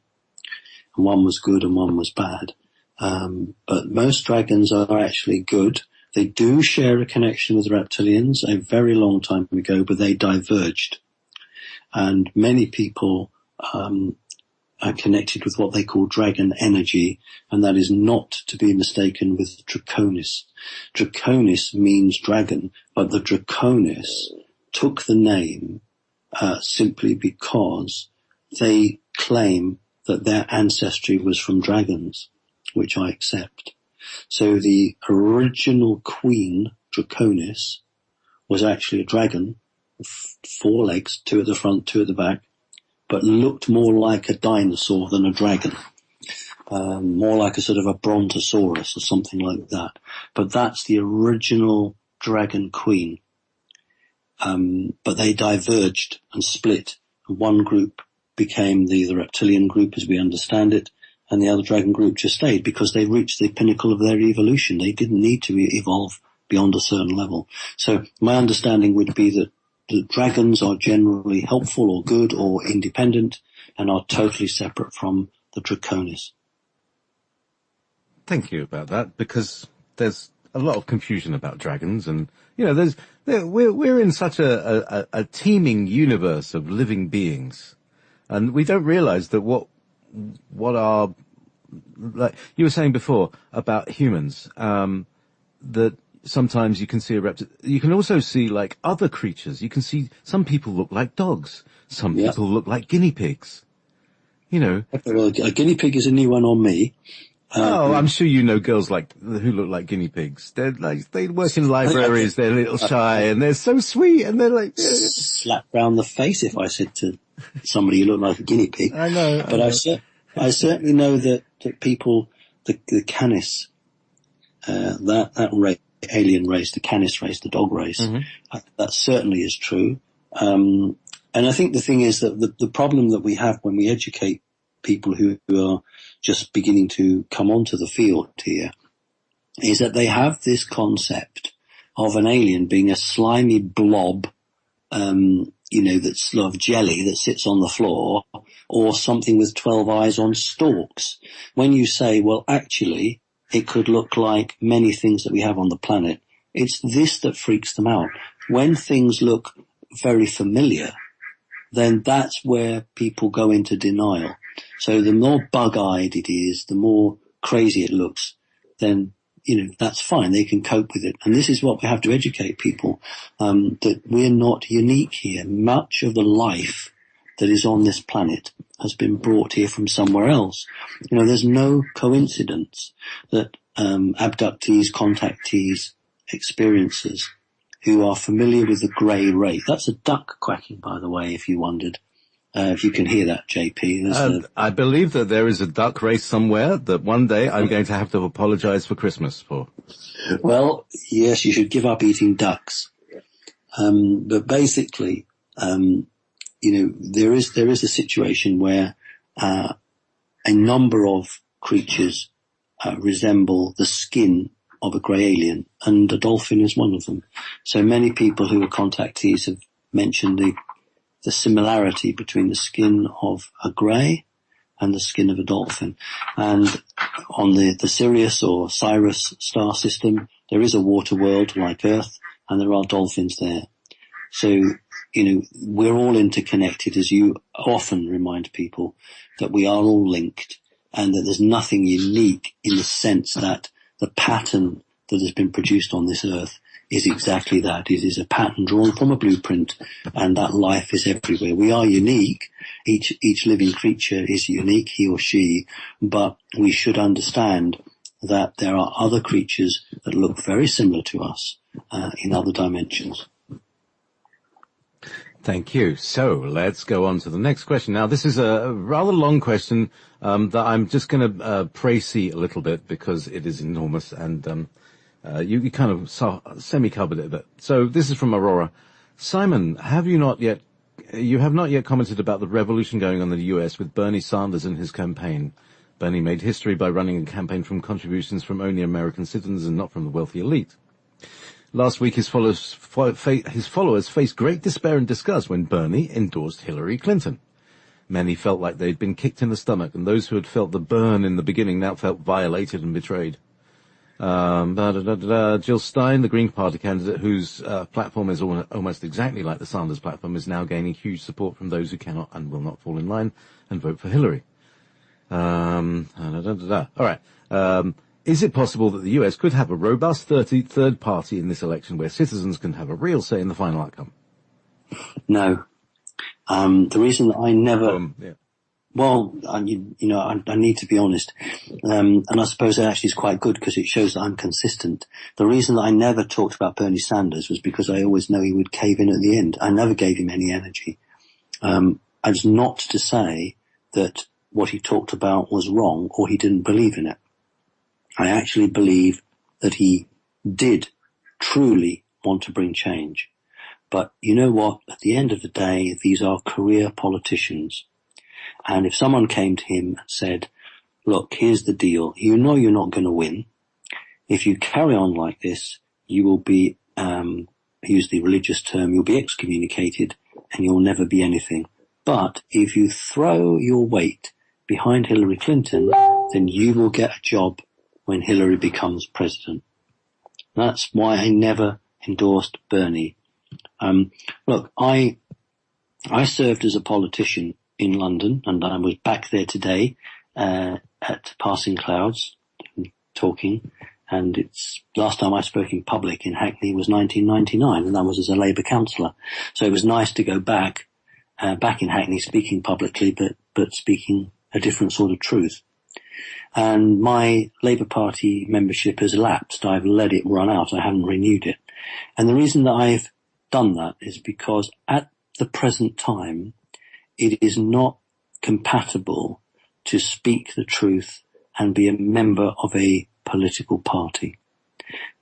and one was good and one was bad. But most dragons are actually good. They do share a connection with reptilians a very long time ago, but they diverged. And many people are connected with what they call dragon energy, and that is not to be mistaken with Draconis. Draconis means dragon, but the Draconis took the name simply because they claim that their ancestry was from dragons, which I accept. So the original queen, Draconis, was actually a dragon, 4 legs, 2 at the front, 2 at the back, but looked more like a dinosaur than a dragon. More like a sort of a brontosaurus or something like that. But that's the original dragon queen. But they diverged and split. One group became the reptilian group as we understand it, and the other dragon group just stayed because they reached the pinnacle of their evolution. They didn't need to evolve beyond a certain level. So my understanding would be that the dragons are generally helpful or good or independent and are totally separate from the draconis. Thank you about that, because there's a lot of confusion about dragons, and we're in such a teeming universe of living beings, and we don't realize that what are, like you were saying before about humans, that sometimes you can see a reptile. You can also see like other creatures. You can see some people look like dogs, some people look like guinea pigs. Well, a guinea pig is a new one on me. I'm sure you know girls who look like guinea pigs. They work in libraries, they're a little shy, and they're so sweet, and they're like... Slap round the face if I said to somebody you look like a guinea pig. I know. But I certainly know that people, the canis, that alien race, the canis race, the dog race, that certainly is true. And I think the thing is that the problem that we have when we educate people who are just beginning to come onto the field here is that they have this concept of an alien being a slimy blob, that's of jelly that sits on the floor, or something with 12 eyes on stalks. When you say, well, actually, it could look like many things that we have on the planet, it's this that freaks them out. When things look very familiar, then that's where people go into denial. So the more bug-eyed it is, the more crazy it looks, then, that's fine. They can cope with it. And this is what we have to educate people, that we're not unique here. Much of the life that is on this planet has been brought here from somewhere else. There's no coincidence that abductees, contactees, experiencers who are familiar with the grey ray. That's a duck quacking, by the way, if you wondered. If you can hear that, JP. I believe that there is a duck race somewhere that one day I'm going to have to apologize for Christmas for. Well, yes, you should give up eating ducks. But basically, there is a situation where a number of creatures resemble the skin of a grey alien, and a dolphin is one of them. So many people who are contactees have mentioned the similarity between the skin of a grey and the skin of a dolphin. And on the Sirius or Sirius star system, there is a water world like Earth, and there are dolphins there. So, we're all interconnected, as you often remind people, that we are all linked, and that there's nothing unique in the sense that the pattern that has been produced on this Earth is exactly that. It is a pattern drawn from a blueprint, and that life is everywhere. We are unique. Each living creature is unique, he or she, but we should understand that there are other creatures that look very similar to us in other dimensions. Thank you. So let's go on to the next question. Now, this is a rather long question that I'm just going to précis a little bit because it is enormous, and you kind of semi-covered it a bit. So this is from Aurora. Simon, you have not yet commented about the revolution going on in the US with Bernie Sanders and his campaign. Bernie made history by running a campaign from contributions from only American citizens and not from the wealthy elite. Last week, his followers faced great despair and disgust when Bernie endorsed Hillary Clinton. Many felt like they'd been kicked in the stomach, and those who had felt the burn in the beginning now felt violated and betrayed. Jill Stein, the Green Party candidate, whose platform is almost exactly like the Sanders platform, is now gaining huge support from those who cannot and will not fall in line and vote for Hillary. All right. Is it possible that the US could have a robust third party in this election where citizens can have a real say in the final outcome? No. The reason that I never... Well, I need to be honest, and I suppose that actually is quite good because it shows that I'm consistent. The reason that I never talked about Bernie Sanders was because I always know he would cave in at the end. I never gave him any energy. It's not to say that what he talked about was wrong or he didn't believe in it. I actually believe that he did truly want to bring change. But you know what? At the end of the day, these are career politicians. And if someone came to him and said, look, here's the deal. You know you're not going to win. If you carry on like this, you will be, use the religious term, you'll be excommunicated and you'll never be anything. But if you throw your weight behind Hillary Clinton, then you will get a job when Hillary becomes president. That's why I never endorsed Bernie. Look, I served as a politician in London, and I was back there today at Passing Clouds talking, and it's last time I spoke in public in Hackney was 1999, and that was as a Labour councillor. So it was nice to go back in Hackney speaking publicly, but speaking a different sort of truth. And my Labour Party membership has lapsed. I've let it run out. I haven't renewed it. And the reason that I've done that is because at the present time, it is not compatible to speak the truth and be a member of a political party.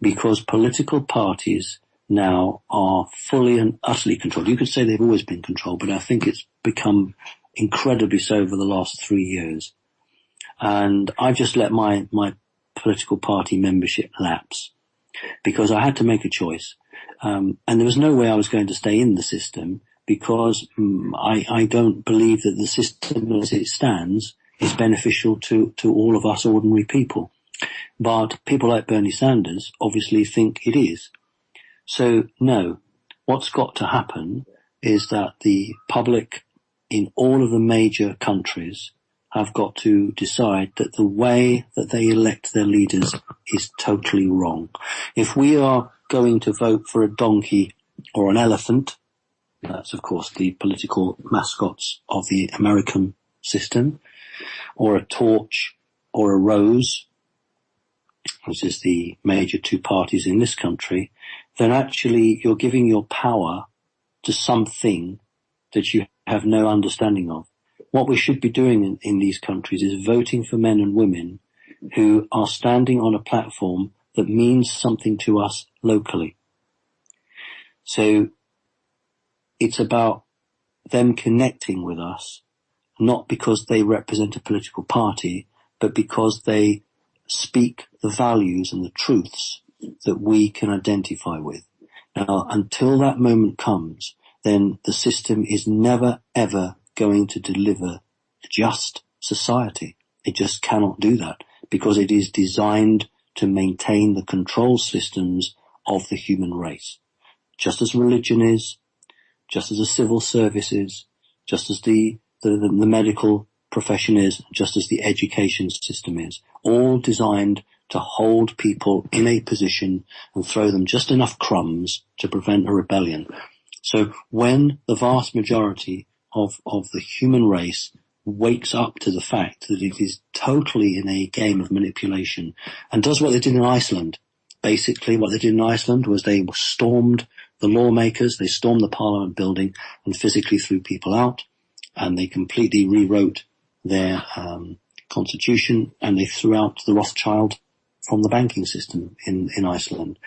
Because political parties now are fully and utterly controlled. You could say they've always been controlled, but I think it's become incredibly so over the last 3 years. And I've just let my political party membership lapse because I had to make a choice. And there was no way I was going to stay in the system because I don't believe that the system as it stands is beneficial to all of us ordinary people. But people like Bernie Sanders obviously think it is. So no, what's got to happen is that the public in all of the major countries have got to decide that the way that they elect their leaders is totally wrong. If we are going to vote for a donkey or an elephant, that's of course the political mascots of the American system, or a torch or a rose, which is the major two parties in this country, then actually you're giving your power to something that you have no understanding of. What we should be doing in these countries is voting for men and women who are standing on a platform that means something to us locally. So it's about them connecting with us, not because they represent a political party, but because they speak the values and the truths that we can identify with. Now, until that moment comes, then the system is never, ever going to deliver a just society. It just cannot do that because it is designed to maintain the control systems of the human race. Just as religion is, just as the civil service is, just as the medical profession is, just as the education system is, all designed to hold people in a position and throw them just enough crumbs to prevent a rebellion. So when the vast majority of the human race wakes up to the fact that it is totally in a game of manipulation and does what they did in Iceland. Basically what they did in Iceland was they stormed the lawmakers, they stormed the parliament building and physically threw people out, and they completely rewrote their constitution, and they threw out the Rothschild from the banking system in Iceland.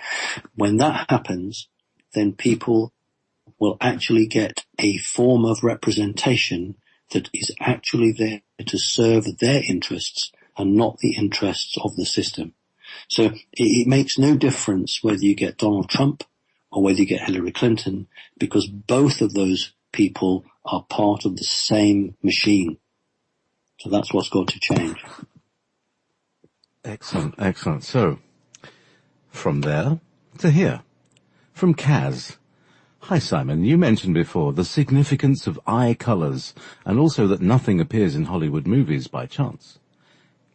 When that happens, then people will actually get a form of representation that is actually there to serve their interests and not the interests of the system. So it makes no difference whether you get Donald Trump or whether you get Hillary Clinton, because both of those people are part of the same machine. So that's what's got to change. Excellent, excellent. So, from there to here. From Kaz. Hi Simon, you mentioned before the significance of eye colours and also that nothing appears in Hollywood movies by chance.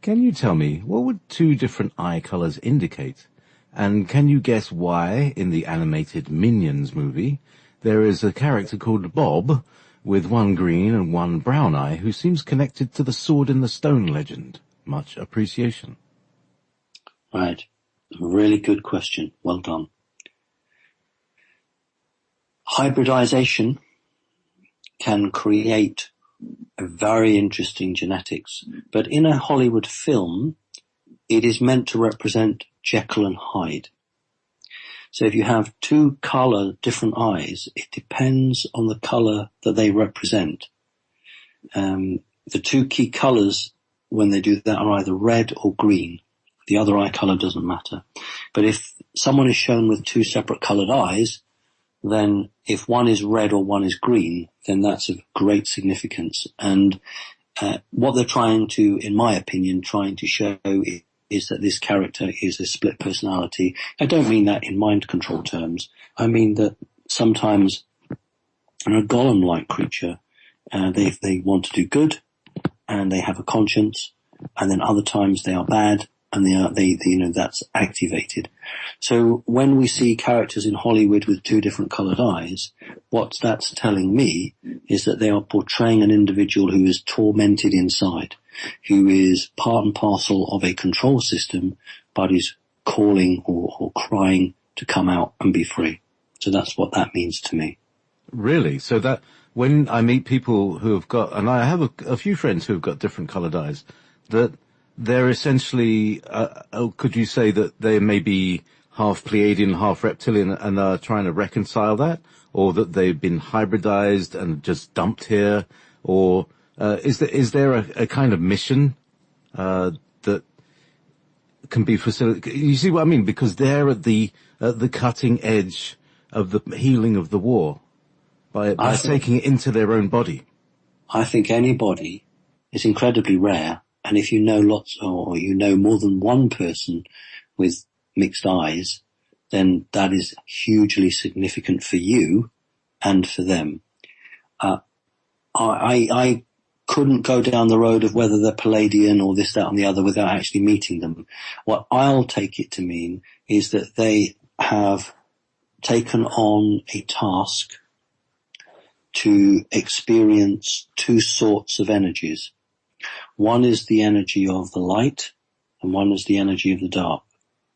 Can you tell me what would two different eye colours indicate? And can you guess why in the animated Minions movie there is a character called Bob with one green and one brown eye who seems connected to the sword in the stone legend. Much appreciation. Right. Really good question. Well done. Hybridization can create a very interesting genetics, but in a Hollywood film, it is meant to represent Jekyll and Hyde. So if you have two different eyes, it depends on the color that they represent. The two key colors when they do that are either red or green. The other eye color doesn't matter. But if someone is shown with two separate colored eyes, then if one is red or one is green, then that's of great significance. And what they're trying to, in my opinion, trying to show is that this character is a split personality. I don't mean that in mind control terms. I mean that sometimes a golem-like creature, they want to do good and they have a conscience, and then other times they are bad and that's activated. So when we see characters in Hollywood with two different colored eyes, what that's telling me is that they are portraying an individual who is tormented inside, who is part and parcel of a control system, but is calling or crying to come out and be free. So that's what that means to me. Really? So that when I meet people who have got, and I have a few friends who have got different colored eyes, that they're essentially, could you say that they may be half Pleiadian, half reptilian, and are trying to reconcile that? Or that they've been hybridized and just dumped here? Or is there a kind of mission that can be facilitated? You see what I mean? Because they're at the cutting edge of the healing of the war by taking it into their own body. I think anybody is incredibly rare. And if you know lots, or you know more than one person with mixed eyes, then that is hugely significant for you and for them. I couldn't go down the road of whether they're Palladian or this, that, and the other without actually meeting them. What I'll take it to mean is that they have taken on a task to experience two sorts of energies. One is the energy of the light, and one is the energy of the dark.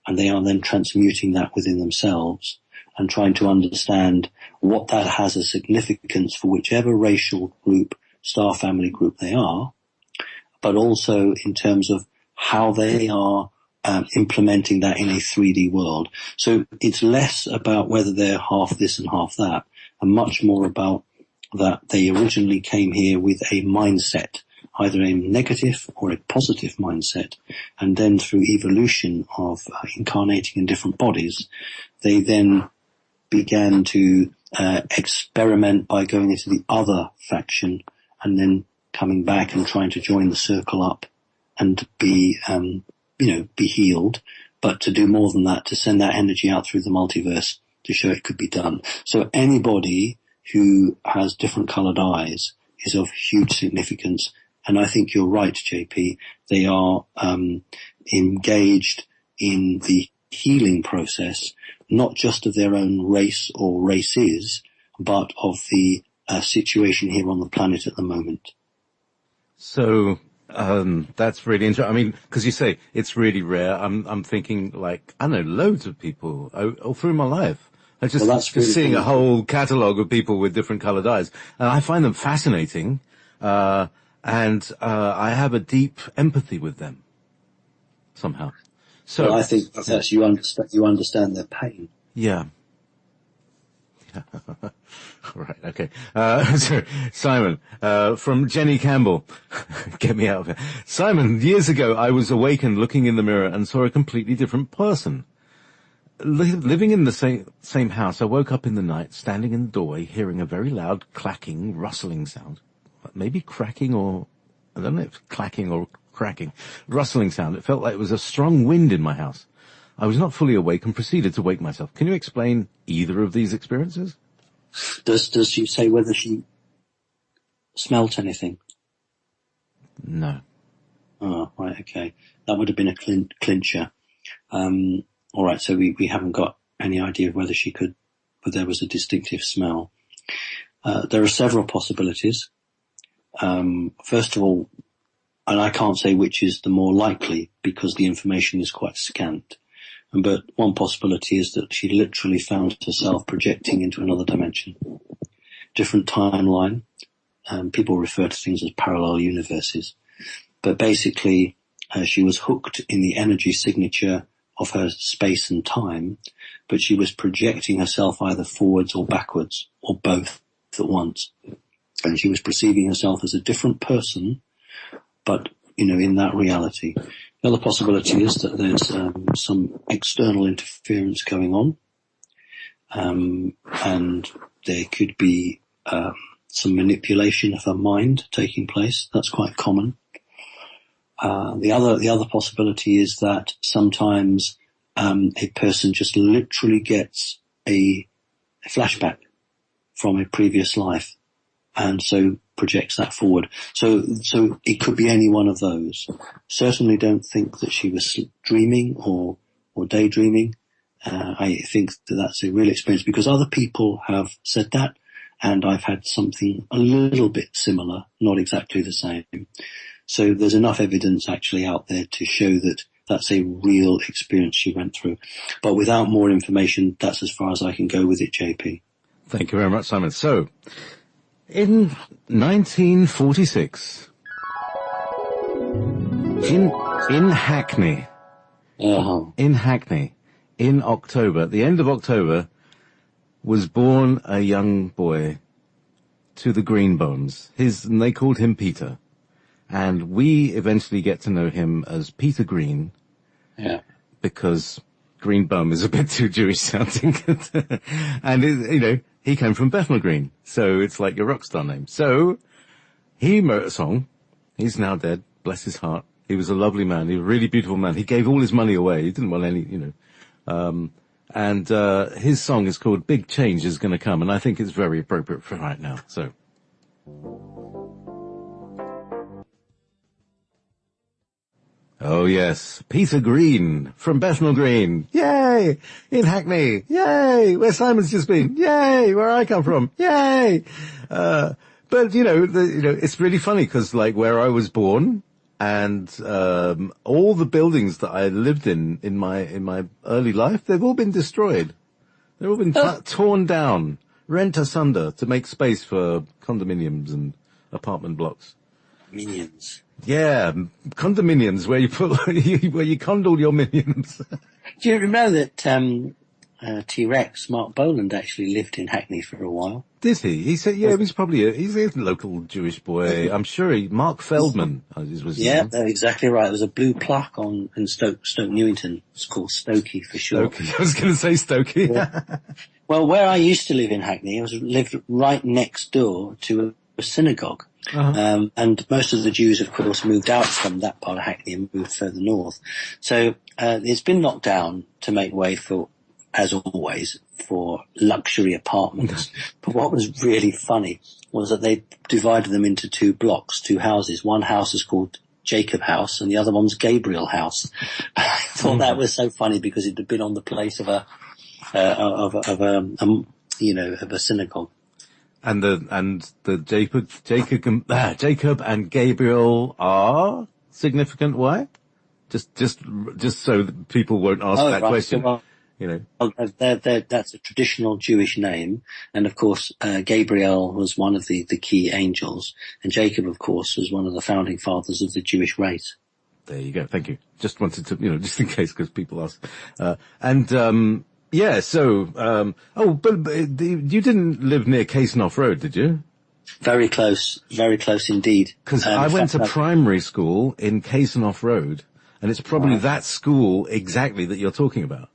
And they are then transmuting that within themselves and trying to understand what that has a significance for whichever racial group, star family group they are, but also in terms of how they are implementing that in a 3D world. So it's less about whether they're half this and half that, and much more about that they originally came here with a mindset, either a negative or a positive mindset, and then through evolution of incarnating in different bodies, they then began to experiment by going into the other faction and then coming back and trying to join the circle up and be healed, but to do more than that, to send that energy out through the multiverse to show it could be done. So anybody who has different colored eyes is of huge significance. And I think you're right, JP. They are engaged in the healing process, not just of their own race or races, but of the situation here on the planet at the moment. So that's really interesting. I mean, because you say it's really rare. I'm thinking like, I know loads of people all through my life. I just really seeing a whole catalogue of people with different coloured eyes, and I find them fascinating. And I have a deep empathy with them somehow. So well, I think that's you understand their pain. Yeah. Right. Okay. So Simon, from Jenny Campbell, get me out of here. Simon, years ago, I was awakened looking in the mirror and saw a completely different person. Living in the same house, I woke up in the night, standing in the doorway, hearing a very loud clacking, rustling sound. Maybe cracking or, I don't know if it's clacking or cracking, rustling sound. It felt like it was a strong wind in my house. I was not fully awake and proceeded to wake myself. Can you explain either of these experiences? Does she say whether she smelt anything? No. Oh, right, okay. That would have been a clincher. All right, so we haven't got any idea of whether there was a distinctive smell. There are several possibilities. First of all, and I can't say which is the more likely because the information is quite scant. But one possibility is that she literally found herself projecting into another dimension, different timeline. People refer to things as parallel universes. But basically, she was hooked in the energy signature of her space and time, but she was projecting herself either forwards or backwards, or both at once. And she was perceiving herself as a different person, but, in that reality. The other possibility is that there's some external interference going on, and there could be some manipulation of her mind taking place. That's quite common. The other possibility is that sometimes a person just literally gets a flashback from a previous life, and so projects that forward. So it could be any one of those. Certainly don't think that she was dreaming or daydreaming. I think that that's a real experience because other people have said that, and I've had something a little bit similar, not exactly the same. So there's enough evidence actually out there to show that that's a real experience she went through. But without more information, that's as far as I can go with it, JP. Thank you very much, Simon. So, in 1946, in Hackney, in October, at the end of October, was born a young boy to the Greenbones. And they called him Peter. And we eventually get to know him as Peter Green. Yeah. Because Greenbaum is a bit too Jewish sounding. And, he came from Bethnal Green. So it's like your rock star name. So he wrote a song. He's now dead. Bless his heart. He was a lovely man. He was a really beautiful man. He gave all his money away. He didn't want any, and his song is called Big Change Is Gonna Come. And I think it's very appropriate for right now. So. Oh yes, Peter Green from Bethnal Green. Yay! In Hackney. Yay! Where Simon's just been. Yay! Where I come from. Yay! But it's really funny because like where I was born and all the buildings that I lived in my early life, they've all been destroyed. They've all been torn down, rent asunder to make space for condominiums and apartment blocks. Minions. Yeah, condominiums where you put where you condole your minions. Do you remember that T-Rex, Mark Boland, actually lived in Hackney for a while? Did he? He said, yeah, he's probably he's a local Jewish boy. I'm sure Mark Feldman was his name. Yeah, exactly right. There was a blue plaque in Stoke Newington. It's called Stokey for short. Stokey. I was going to say Stokey. Yeah. Well, where I used to live in Hackney, lived right next door to a synagogue. Uh-huh. And most of the Jews, of course, moved out from that part of Hackney and moved further north. So it's been knocked down to make way for, as always, for luxury apartments. But what was really funny was that they divided them into two blocks, two houses. One house is called Jacob House and the other one's Gabriel House. I thought that was so funny because it had been on the place of a synagogue. And the Jacob and Gabriel are significant. Why? Just so that people won't ask that question. Well, that's a traditional Jewish name, and of course Gabriel was one of the key angels, and Jacob, of course, was one of the founding fathers of the Jewish race. There you go. Thank you. Just wanted to, just in case, because people ask. Yeah, so, but you didn't live near Casenoff Road, did you? Very close indeed. Because I went to primary school in Casenoff Road, and it's probably that school exactly that you're talking about.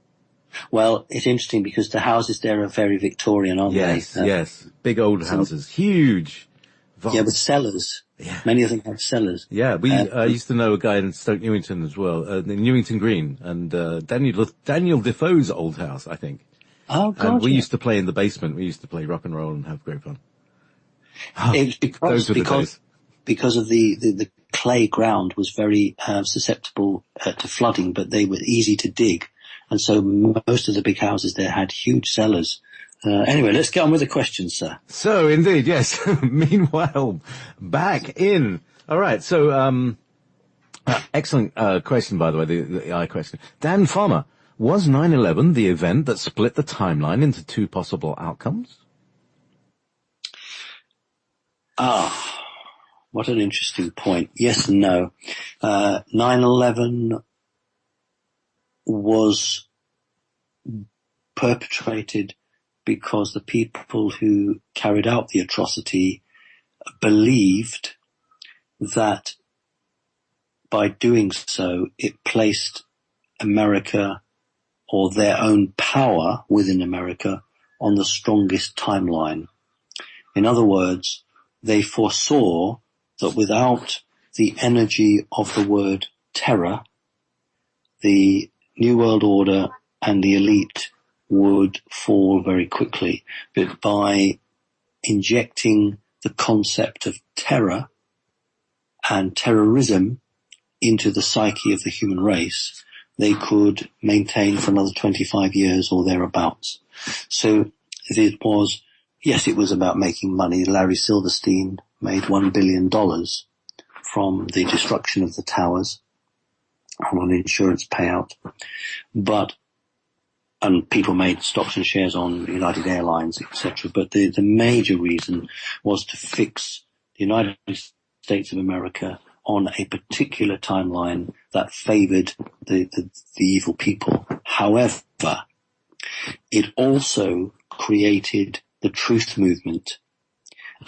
Well, it's interesting because the houses there are very Victorian, aren't they? Yes. Big old houses. Huge. Vast. Yeah, with cellars. Yeah. Many of them have cellars. Yeah, I used to know a guy in Stoke Newington as well, in Newington Green, and Daniel Defoe's old house, I think. Oh, God. And we used to play in the basement. We used to play rock and roll and have great fun. It's because of the clay ground was very susceptible to flooding, but they were easy to dig. And so most of the big houses there had huge cellars Anyway, let's get on with the questions, sir. So, indeed, yes. Meanwhile, back in. All right, so, excellent question, by the way, the AI question. Dan Farmer, was 9/11 the event that split the timeline into two possible outcomes? What an interesting point. Yes and no. 9/11 was perpetrated because the people who carried out the atrocity believed that by doing so, it placed America, or their own power within America, on the strongest timeline. In other words, they foresaw that without the energy of the word terror, the New World Order and the elite would fall very quickly. But by injecting the concept of terror and terrorism into the psyche of the human race, they could maintain for another 25 years or thereabouts. So it was, yes, it was about making money. Larry Silverstein made $1 billion from the destruction of the towers on an insurance payout. And people made stocks and shares on United Airlines, etc. But the major reason was to fix the United States of America on a particular timeline that favored the evil people. However, it also created the truth movement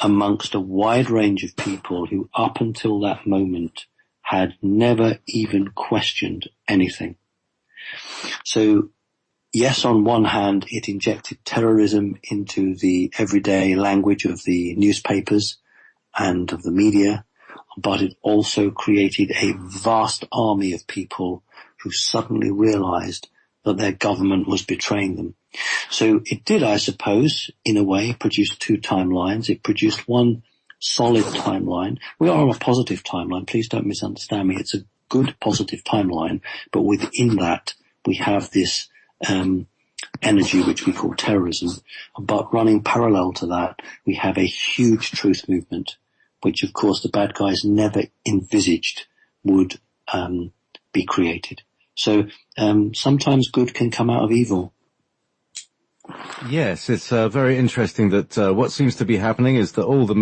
amongst a wide range of people who up until that moment had never even questioned anything. So yes, on one hand, it injected terrorism into the everyday language of the newspapers and of the media, but it also created a vast army of people who suddenly realized that their government was betraying them. So it did, I suppose, in a way, produce two timelines. It produced one solid timeline. We are on a positive timeline. Please don't misunderstand me. It's a good positive timeline, but within that, we have this energy which we call terrorism. But running parallel to that, we have a huge truth movement, which of course the bad guys never envisaged would be created. So sometimes good can come out of evil. Yes, it's very interesting that what seems to be happening is that all the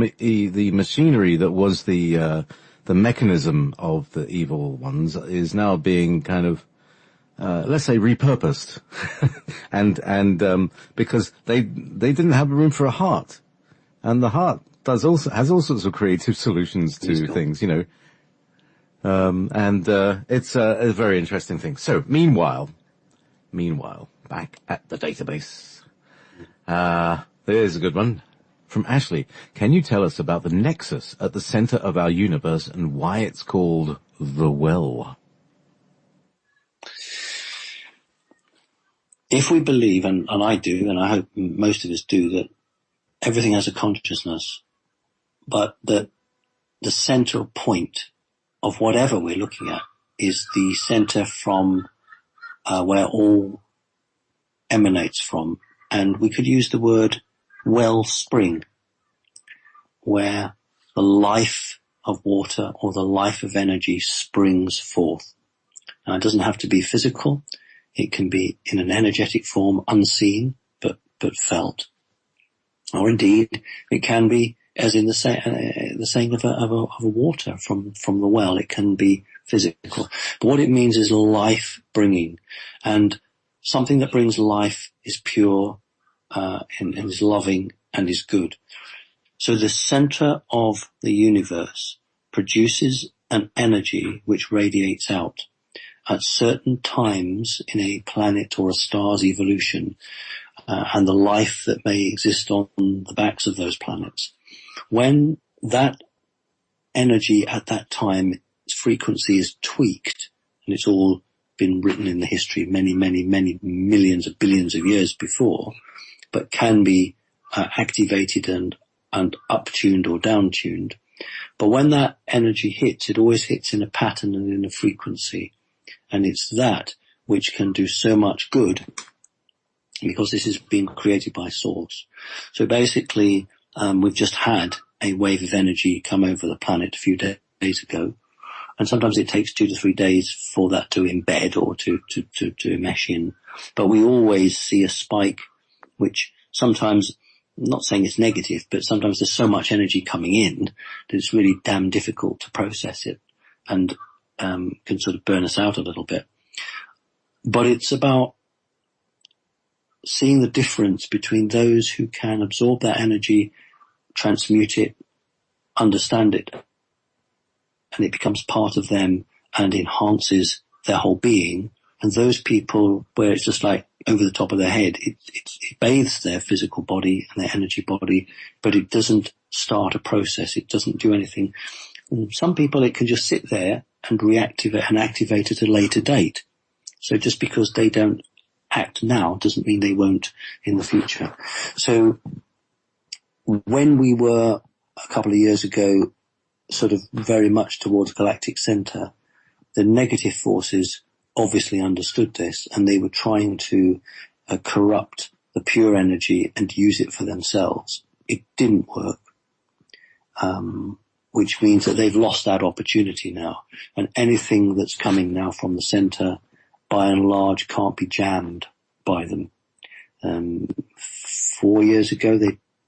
machinery that was the mechanism of the evil ones is now being kind of let's say repurposed, and because they didn't have room for a heart, and the heart has all sorts of creative solutions to things, and it's a very interesting thing. So meanwhile, back at the database, there's a good one from Ashley. Can you tell us about the nexus at the center of our universe and why it's called the well? If we believe, and I do, and I hope most of us do, that everything has a consciousness, but that the central point of whatever we're looking at is the center from where all emanates from. And we could use the word wellspring, where the life of water or the life of energy springs forth. Now, it doesn't have to be physical. It can be in an energetic form, unseen, but felt. Or indeed, it can be, as in the saying of a water from the well. It can be physical. But what it means is life-bringing. And something that brings life is pure, and is loving and is good. So the center of the universe produces an energy which radiates out at certain times in a planet or a star's evolution, and the life that may exist on the backs of those planets. When that energy at that time, its frequency is tweaked, and it's all been written in the history many, many, many millions of billions of years before, but can be activated and up-tuned or down-tuned. But when that energy hits, it always hits in a pattern and in a frequency. And it's that which can do so much good because this has been created by Source. So basically, we've just had a wave of energy come over the planet a few days ago. And sometimes it takes 2 to 3 days for that to embed or to mesh in. But we always see a spike, which sometimes, I'm not saying it's negative, but sometimes there's so much energy coming in that it's really damn difficult to process it and can sort of burn us out a little bit. But it's about seeing the difference between those who can absorb that energy, transmute it, understand it, and it becomes part of them and enhances their whole being, and those people where it's just like over the top of their head, it bathes their physical body and their energy body, but it doesn't start a process, it doesn't do anything. And some people, it can just sit there and reactivate and activate at a later date. So just because they don't act now doesn't mean they won't in the future. So when we were a couple of years ago sort of very much towards galactic center, the negative forces obviously understood this, and they were trying to corrupt the pure energy and use it for themselves. It didn't work, which means that they've lost that opportunity now, and anything that's coming now from the center by and large can't be jammed by them. 4 years ago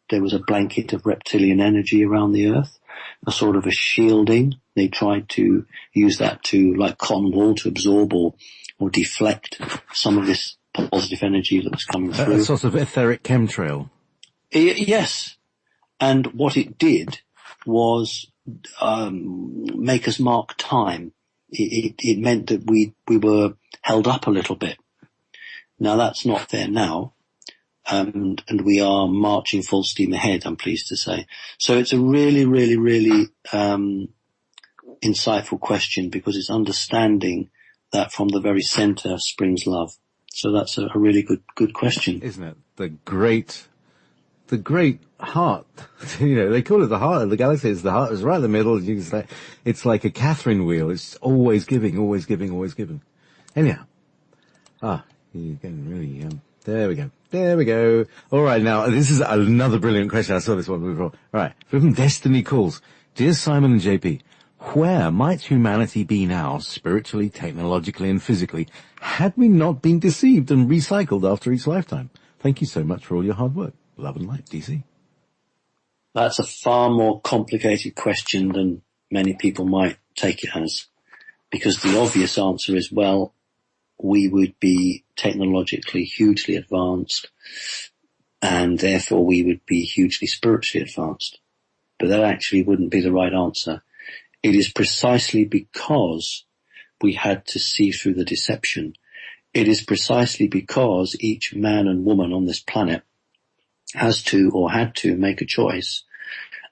there was a blanket of reptilian energy around the earth, a sort of a shielding. They tried to use that to, like cotton wool, to absorb or deflect some of this positive energy that was coming through. A sort of etheric chemtrail. Yes. And what it did was make us mark time. It meant that we were held up a little bit. Now that's not there now. And we are marching full steam ahead, I'm pleased to say. So it's a really, really, really insightful question, because it's understanding that from the very center springs love. So that's a really good question. Isn't it? The great heart. You know, they call it the heart of the galaxy. It's the heart. It's right in the middle. It's like a Catherine wheel. It's always giving, always giving, always giving. Anyhow. You're getting really, there we go. All right, now, this is another brilliant question. I saw this one before. All right, from Destiny Calls. Dear Simon and JP, where might humanity be now, spiritually, technologically, and physically, had we not been deceived and recycled after each lifetime? Thank you so much for all your hard work. Love and light, DC. That's a far more complicated question than many people might take it as, because the obvious answer is, well, we would be technologically hugely advanced, and therefore we would be hugely spiritually advanced. But that actually wouldn't be the right answer. It is precisely because we had to see through the deception. It is precisely because each man and woman on this planet has to, or had to, make a choice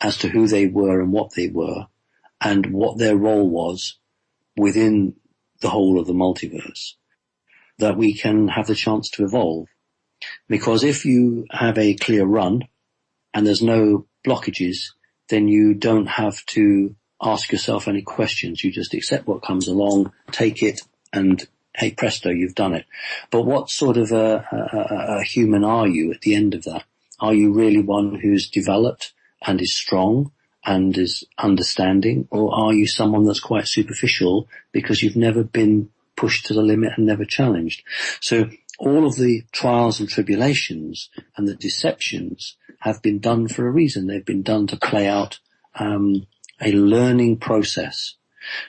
as to who they were and what they were, and what their role was within the whole of the multiverse, that we can have the chance to evolve. Because if you have a clear run and there's no blockages, then you don't have to ask yourself any questions. You just accept what comes along, take it, and hey presto, you've done it. But what sort of a human are you at the end of that? Are you really one who's developed and is strong and is understanding, or are you someone that's quite superficial because you've never been pushed to the limit and never challenged? So all of the trials and tribulations and the deceptions have been done for a reason. They've been done to play out a learning process.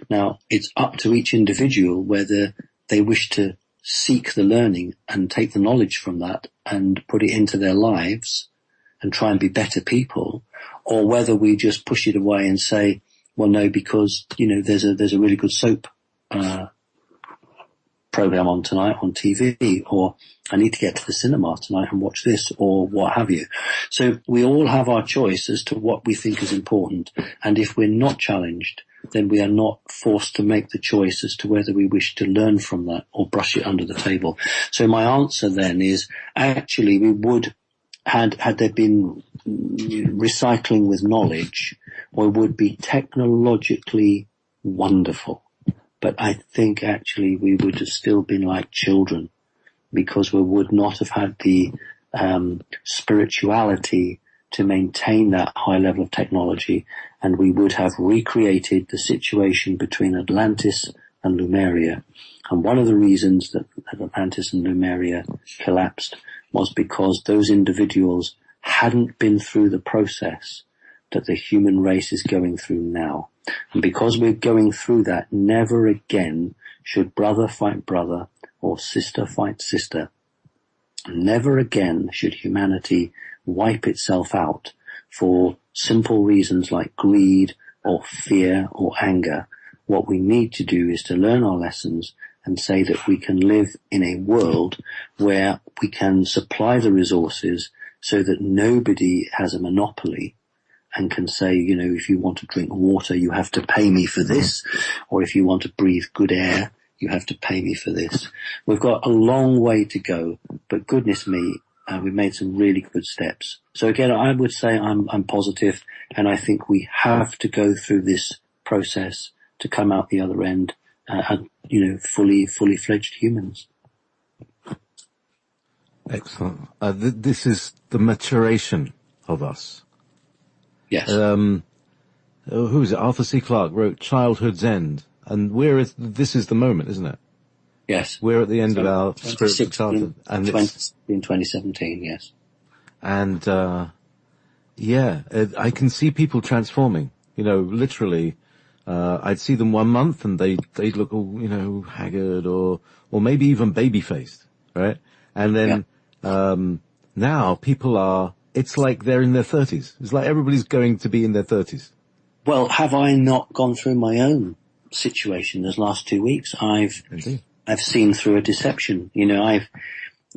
Now, it's up to each individual whether they wish to seek the learning and take the knowledge from that and put it into their lives and try and be better people, or whether we just push it away and say, well, no, because, you know, there's a really good soap program on tonight on TV, or I need to get to the cinema tonight and watch this, or what have you. So we all have our choice as to what we think is important. And if we're not challenged, then we are not forced to make the choice as to whether we wish to learn from that or brush it under the table. So my answer then is, actually we would, had there been recycling with knowledge, we would be technologically wonderful. But I think actually we would have still been like children, because we would not have had the spirituality to maintain that high level of technology, and we would have recreated the situation between Atlantis and Lemuria. And one of the reasons that Atlantis and Lemuria collapsed was because those individuals hadn't been through the process that the human race is going through now. And because we're going through that, never again should brother fight brother or sister fight sister. Never again should humanity wipe itself out for simple reasons like greed or fear or anger. What we need to do is to learn our lessons and say that we can live in a world where we can supply the resources so that nobody has a monopoly and can say, you know, if you want to drink water, you have to pay me for this, or if you want to breathe good air, you have to pay me for this. We've got a long way to go, but goodness me, we've made some really good steps. So again, I would say I'm positive, and I think we have to go through this process to come out the other end, fully fledged humans. Excellent. This is the maturation of us. Yes. Who is it? Arthur C. Clarke wrote Childhood's End. And this is the moment, isn't it? Yes. We're at the end of our spiritual childhood. And in 2017, yes. And, I can see people transforming. You know, literally, I'd see them 1 month and they'd look all, you know, haggard or maybe even baby-faced, right? And then, now people it's like they're in their 30s. It's like everybody's going to be in their 30s. Well, have I not gone through my own situation this last 2 weeks? I've seen through a deception. You know,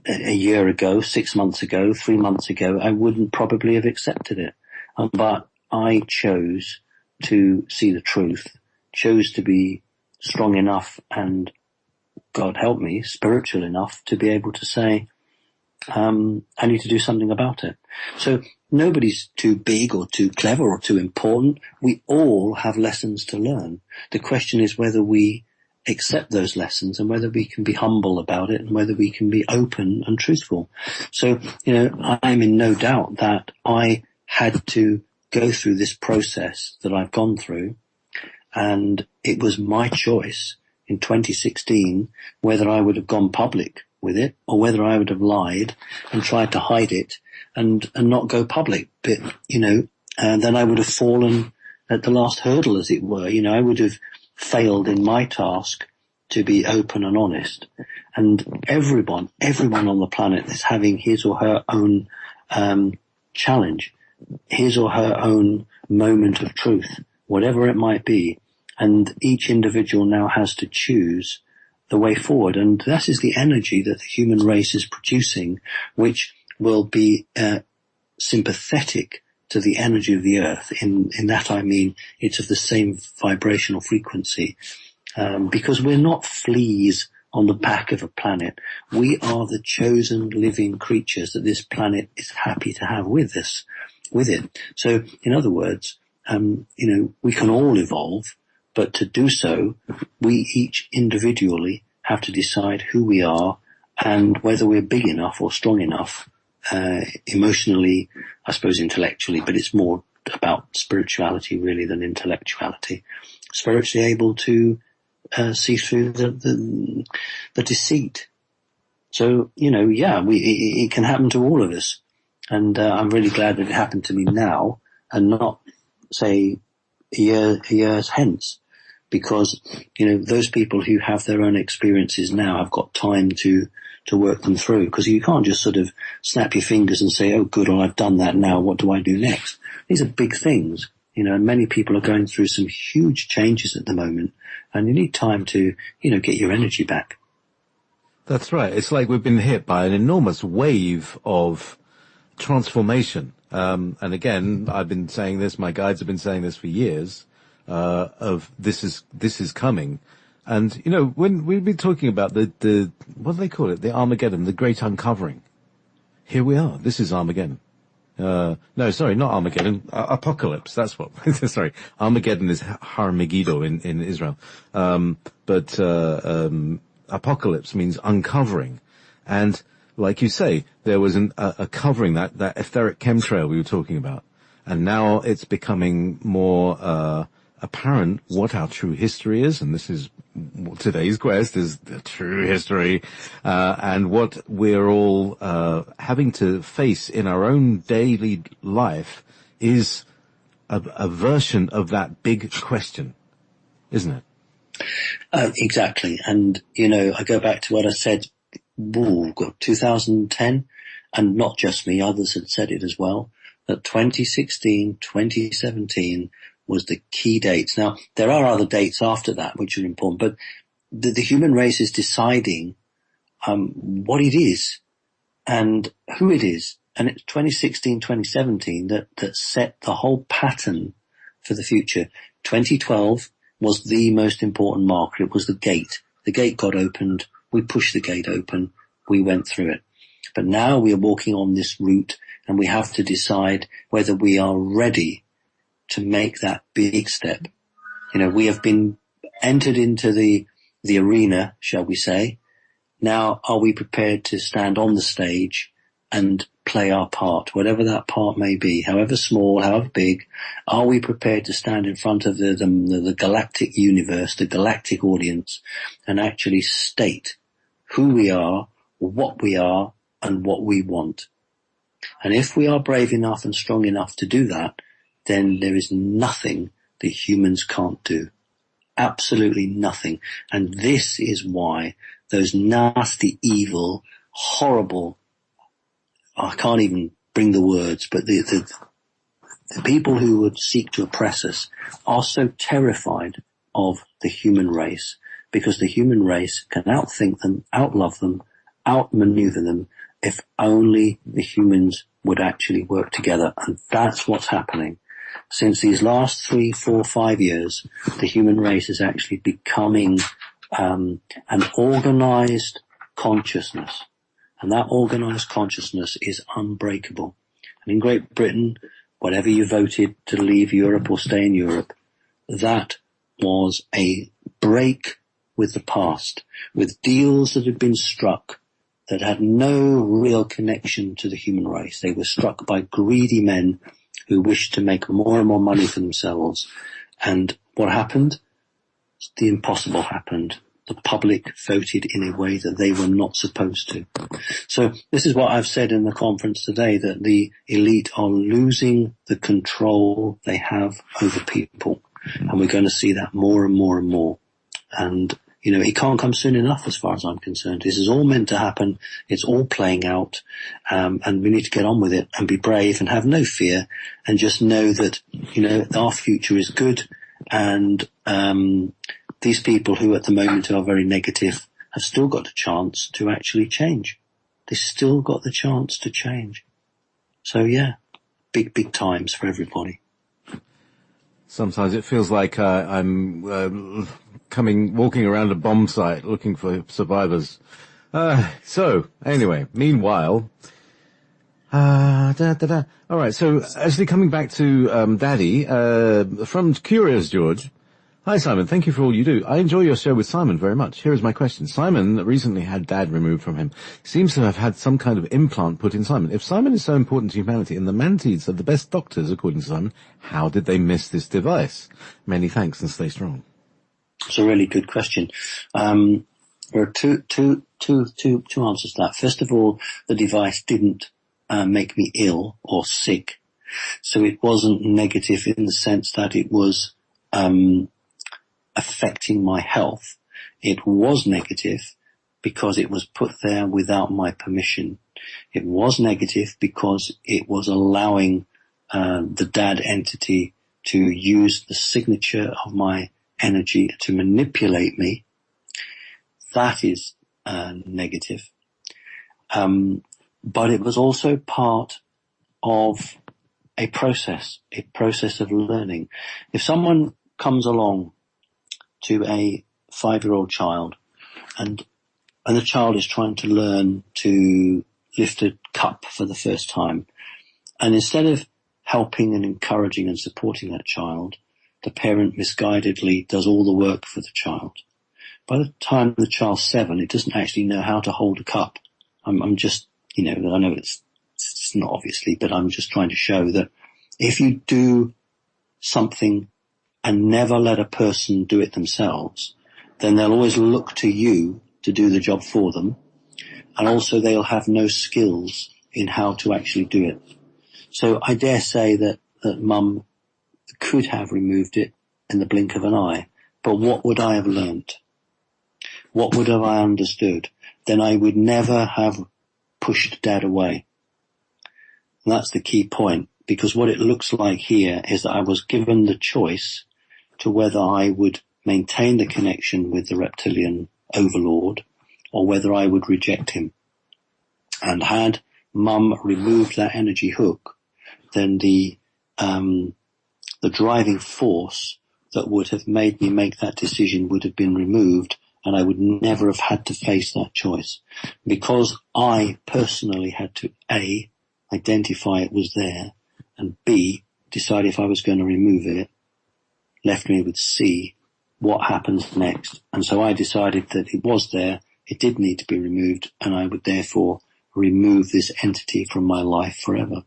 a year ago, 6 months ago, 3 months ago, I wouldn't probably have accepted it. But I chose to see the truth, chose to be strong enough and, God help me, spiritual enough to be able to say, I need to do something about it. So nobody's too big or too clever or too important. We all have lessons to learn. The question is whether we accept those lessons and whether we can be humble about it and whether we can be open and truthful. So, you know, I'm in no doubt that I had to go through this process that I've gone through, and it was my choice in 2016 whether I would have gone public with it or whether I would have lied and tried to hide it and not go public. But, you know, then I would have fallen at the last hurdle, as it were. You know, I would have failed in my task to be open and honest. And everyone on the planet is having his or her own challenge, his or her own moment of truth, whatever it might be. And each individual now has to choose the way forward. And that is the energy that the human race is producing, which will be sympathetic to the energy of the earth. In that I mean it's of the same vibrational frequency, because we're not fleas on the back of a planet. We are the chosen living creatures that this planet is happy to have with it. So in other words, you know, we can all evolve, but to do so, we each individually have to decide who we are and whether we're big enough or strong enough, emotionally, I suppose intellectually, but it's more about spirituality really than intellectuality. Spiritually able to see through the deceit. So, you know, it can happen to all of us. And I'm really glad that it happened to me now and not, say, a year's hence. Because, you know, those people who have their own experiences now have got time to work them through. Because you can't just sort of snap your fingers and say, oh, good, well, I've done that now. What do I do next? These are big things, you know, and many people are going through some huge changes at the moment. And you need time to, you know, get your energy back. That's right. It's like we've been hit by an enormous wave of transformation. And again, I've been saying this, my guides have been saying this for years. Of this is coming. And, you know, when we've been talking about the, what do they call it? The Armageddon, the Great Uncovering. Here we are. This is Armageddon. No, sorry, not Armageddon. Apocalypse. That's what, sorry. Armageddon is Har-Megiddo in Israel. But Apocalypse means uncovering. And like you say, there was a covering, that etheric chemtrail we were talking about. And now it's becoming more apparent what our true history is, and this is today's quest, is the true history, and what we're all having to face in our own daily life is a version of that big question, isn't it? Exactly. And, I go back to what I said, 2010, and not just me, others had said it as well, that 2016, 2017 was the key dates. Now, there are other dates after that which are important, but the human race is deciding what it is and who it is. And it's 2016, 2017 that set the whole pattern for the future. 2012 was the most important marker. It was the gate. The gate got opened. We pushed the gate open. We went through it. But now we are walking on this route, and we have to decide whether we are ready to make that big step. We have been entered into the arena, shall we say. Now, are we prepared to stand on the stage and play our part, whatever that part may be, however small, however big? Are we prepared to stand in front of the galactic universe, the galactic audience, and actually state who we are, and what we want? And if we are brave enough and strong enough to do that, then there is nothing that humans can't do. Absolutely nothing. And this is why those nasty, evil, horrible, I can't even bring the words, but the people who would seek to oppress us are so terrified of the human race, because the human race can outthink them, outlove them, outmaneuver them, if only the humans would actually work together. And that's what's happening. Since these last 3, 4, 5 years, the human race is actually becoming an organized consciousness. And that organized consciousness is unbreakable. And in Great Britain, whatever you voted to leave Europe or stay in Europe, that was a break with the past, with deals that had been struck that had no real connection to the human race. They were struck by greedy men who wished to make more and more money for themselves. And what happened? The impossible happened. The public voted in a way that they were not supposed to. So this is what I've said in the conference today, that the elite are losing the control they have over people. And we're going to see that more and more and more. And, it can't come soon enough as far as I'm concerned. This is all meant to happen. It's all playing out. And we need to get on with it and be brave and have no fear, and just know that, our future is good. And, these people who at the moment are very negative have still got a chance to actually change. They've still got the chance to change. So yeah, big, big times for everybody. Sometimes it feels like I'm walking around a bomb site looking for survivors. So anyway, meanwhile, all right. So actually, coming back to Daddy from Curious George. Hi, Simon. Thank you for all you do. I enjoy your show with Simon very much. Here is my question. Simon recently had Dad removed from him. Seems to have had some kind of implant put in Simon. If Simon is so important to humanity and the Mantids are the best doctors, according to Simon, how did they miss this device? Many thanks and stay strong. It's a really good question. There are two answers to that. First of all, the device didn't make me ill or sick. So it wasn't negative in the sense that it was affecting my health. It was negative because it was put there without my permission. It was negative because it was allowing the dad entity to use the signature of my energy to manipulate me. That is negative. But it was also part of a process of learning. If someone comes along to a 5-year-old child and the child is trying to learn to lift a cup for the first time, and instead of helping and encouraging and supporting that child, the parent misguidedly does all the work for the child. By the time the child's 7, it doesn't actually know how to hold a cup. I'm just, I know it's not obviously, but I'm just trying to show that if you do something and never let a person do it themselves, then they'll always look to you to do the job for them. And also they'll have no skills in how to actually do it. So I dare say that Mum could have removed it in the blink of an eye. But what would I have learnt? What would have I understood? Then I would never have pushed Dad away. And that's the key point, because what it looks like here is that I was given the choice to whether I would maintain the connection with the reptilian overlord or whether I would reject him. And had Mum removed that energy hook, then the driving force that would have made me make that decision would have been removed, and I would never have had to face that choice. Because I personally had to A, identify it was there, and B, decide if I was going to remove it, left me with C, what happens next. And so I decided that it was there, it did need to be removed, and I would therefore remove this entity from my life forever.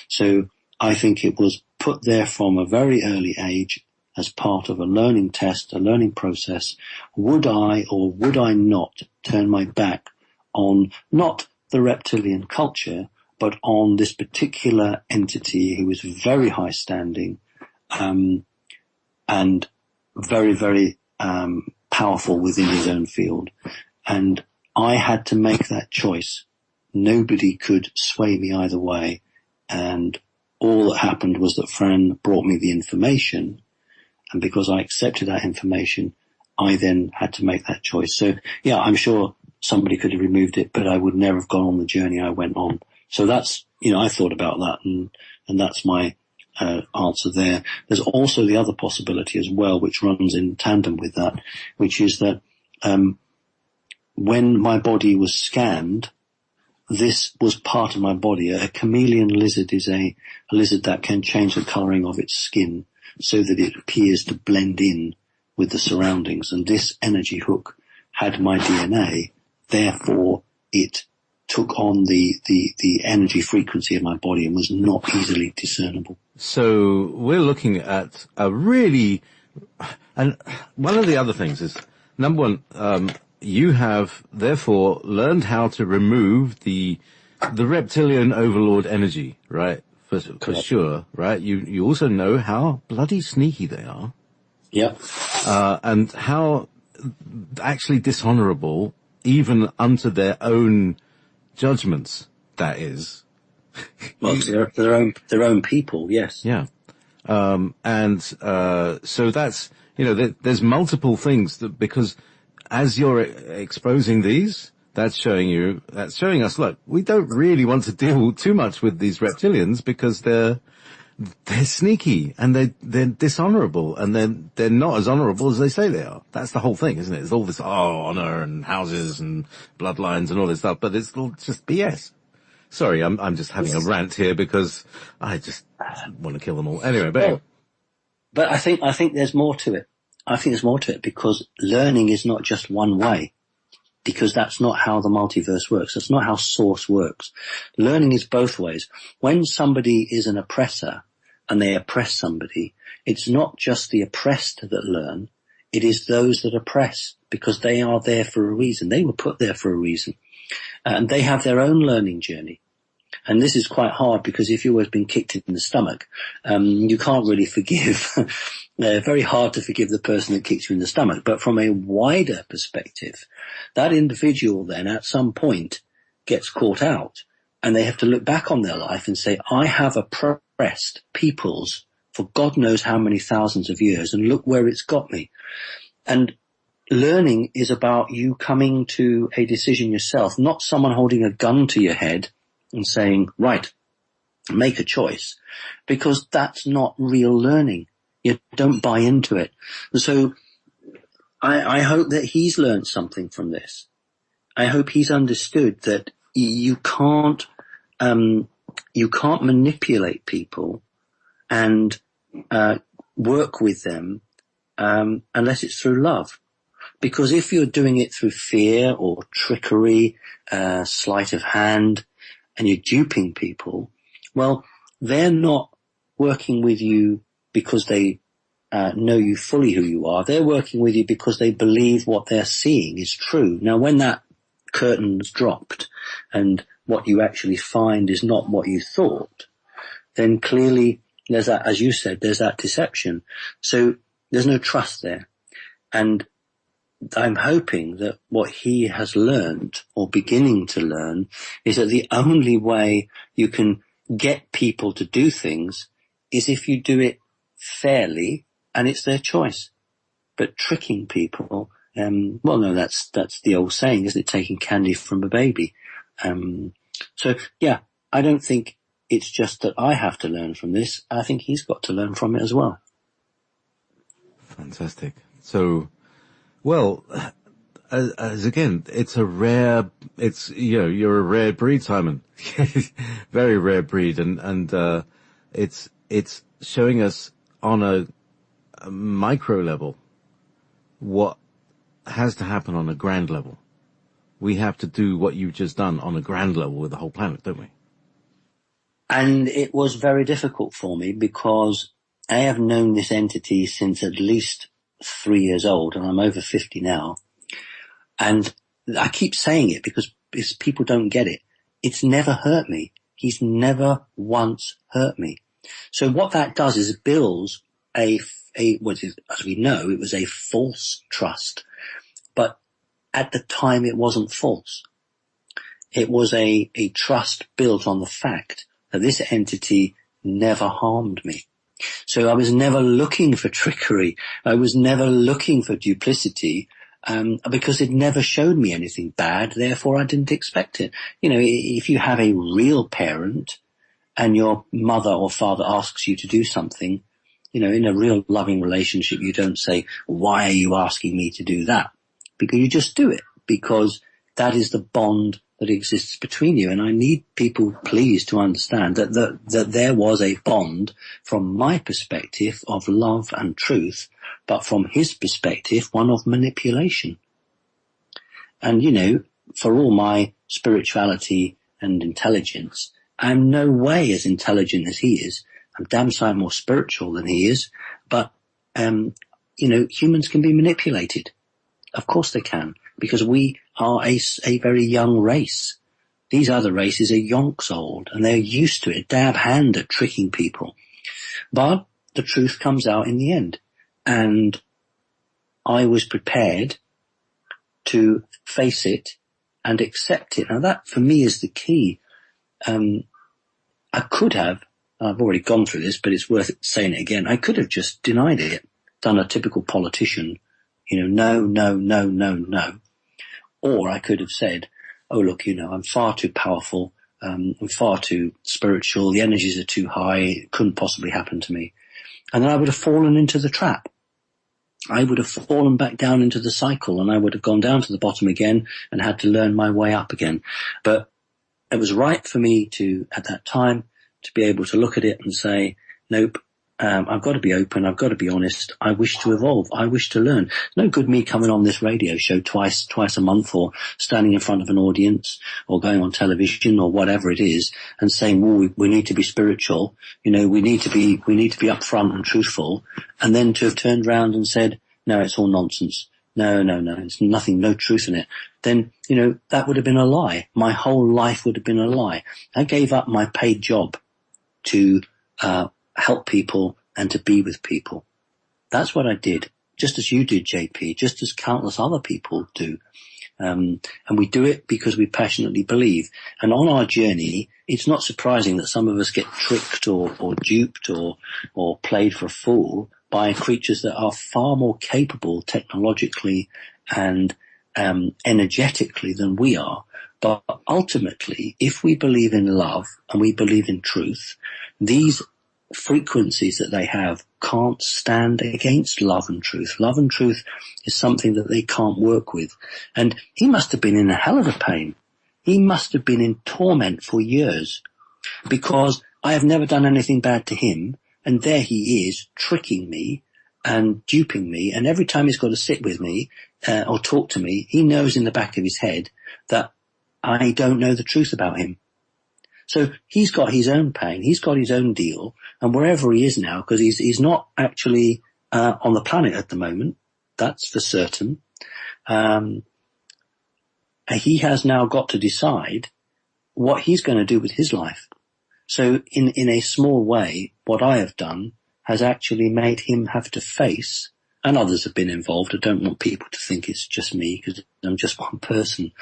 So I think it was put there from a very early age as part of a learning test, a learning process. Would I or would I not turn my back on not the reptilian culture, but on this particular entity who was very high standing, and very, very, powerful within his own field. And I had to make that choice. Nobody could sway me either way. And all that happened was that Fran brought me the information. And because I accepted that information, I then had to make that choice. So yeah, I'm sure somebody could have removed it, but I would never have gone on the journey I went on. So that's, I thought about that, and that's my answer there. There's also the other possibility as well, which runs in tandem with that, which is that when my body was scanned, this was part of my body. A chameleon lizard is a lizard that can change the colouring of its skin so that it appears to blend in with the surroundings. And this energy hook had my DNA, therefore it took on the energy frequency of my body and was not easily discernible. So we're looking at a really, and one of the other things is, number one, you have therefore learned how to remove the reptilian overlord energy, right? For sure, right? You also know how bloody sneaky they are. Yep. And how actually dishonorable, even unto their own judgments, that is. Well, their own people, yes. Yeah. So that's, there's multiple things that, because as you're exposing these, that's showing us, look, we don't really want to deal too much with these reptilians because they're sneaky and they're dishonorable, and they're not as honorable as they say they are. That's the whole thing, isn't it? It's all this, honor and houses and bloodlines and all this stuff, but it's all just BS. Sorry, I'm just having a rant here because I just want to kill them all. Anyway, but I think there's more to it. I think there's more to it because learning is not just one way, because that's not how the multiverse works. That's not how source works. Learning is both ways. When somebody is an oppressor and they oppress somebody, it's not just the oppressed that learn. It is those that oppress, because they are there for a reason. They were put there for a reason. And they have their own learning journey. And this is quite hard because if you've always been kicked in the stomach, you can't really forgive. Very hard to forgive the person that kicks you in the stomach. But from a wider perspective, that individual then at some point gets caught out and they have to look back on their life and say, I have oppressed peoples for God knows how many thousands of years, and look where it's got me. And learning is about you coming to a decision yourself, not someone holding a gun to your head and saying, right, make a choice, because that's not real learning. You don't buy into it. And so I hope that he's learned something from this. I hope he's understood that you can't manipulate people and work with them unless it's through love. Because if you're doing it through fear or trickery, sleight of hand, and you're duping people, well, they're not working with you because they know you fully who you are. They're working with you because they believe what they're seeing is true. Now, when that curtain's dropped and what you actually find is not what you thought, then clearly there's that, as you said, there's that deception. So there's no trust there. And I'm hoping that what he has learned, or beginning to learn, is that the only way you can get people to do things is if you do it fairly and it's their choice. But tricking people, well, no, that's the old saying, isn't it? Taking candy from a baby. So yeah, I don't think it's just that I have to learn from this. I think he's got to learn from it as well. Fantastic. So, well, as again, you're a rare breed, Simon. Very rare breed. And it's showing us on a micro level what has to happen on a grand level. We have to do what you've just done on a grand level with the whole planet, don't we? And it was very difficult for me because I have known this entity since at least 3 years old, and I'm over 50 now. And I keep saying it because people don't get it. It's never hurt me. He's never once hurt me. So what that does is it builds as we know, it was a false trust. But at the time, it wasn't false. It was a trust built on the fact that this entity never harmed me. So I was never looking for trickery. I was never looking for duplicity, because it never showed me anything bad. Therefore, I didn't expect it. You know, if you have a real parent and your mother or father asks you to do something, you know, in a real loving relationship, you don't say, why are you asking me to do that? Because you just do it, because that is the bond that exists between you. And I need people, please, to understand that there was a bond from my perspective of love and truth, but from his perspective, one of manipulation. And, you know, for all my spirituality and intelligence, I'm no way as intelligent as he is. I'm damn sight more spiritual than he is. But, you know, humans can be manipulated. Of course they can, because we are a very young race. These other races are yonks old, and they're used to it, dab hand at tricking people. But the truth comes out in the end. And I was prepared to face it and accept it. Now that, for me, is the key. I could have, I've already gone through this, but it's worth saying it again. I could have just denied it, done a typical politician, you know, no, no, no, no, no. Or I could have said, oh, look, you know, I'm far too powerful. I'm far too spiritual. The energies are too high. It couldn't possibly happen to me. And then I would have fallen into the trap. I would have fallen back down into the cycle, and I would have gone down to the bottom again and had to learn my way up again. But it was right for me to, at that time, to be able to look at it and say, nope, I've got to be open. I've got to be honest. I wish to evolve. I wish to learn. No good me coming on this radio show twice a month, or standing in front of an audience, or going on television, or whatever it is, and saying, well, we need to be spiritual. You know, we need to be upfront and truthful. And then to have turned around and said, no, it's all nonsense. No, it's nothing, no truth in it. Then, you know, that would have been a lie. My whole life would have been a lie. I gave up my paid job to, help people and to be with people. That's what I did, just as you did, JP, just as countless other people do. And we do it because we passionately believe. And on our journey, it's not surprising that some of us get tricked or duped or played for a fool by creatures that are far more capable technologically and energetically than we are. But ultimately, if we believe in love and we believe in truth, these frequencies that they have can't stand against love and truth. Love and truth is something that they can't work with. And he must have been in a hell of a pain. He must have been in torment for years, because I have never done anything bad to him, and there he is tricking me and duping me. And every time he's got to sit with me or talk to me, he knows in the back of his head that I don't know the truth about him. So he's got his own pain, he's got his own deal, and wherever he is now, because he's not actually on the planet at the moment, that's for certain. He has now got to decide what he's going to do with his life. So in a small way, what I have done has actually made him have to face, and others have been involved. I don't want people to think it's just me because I'm just one person.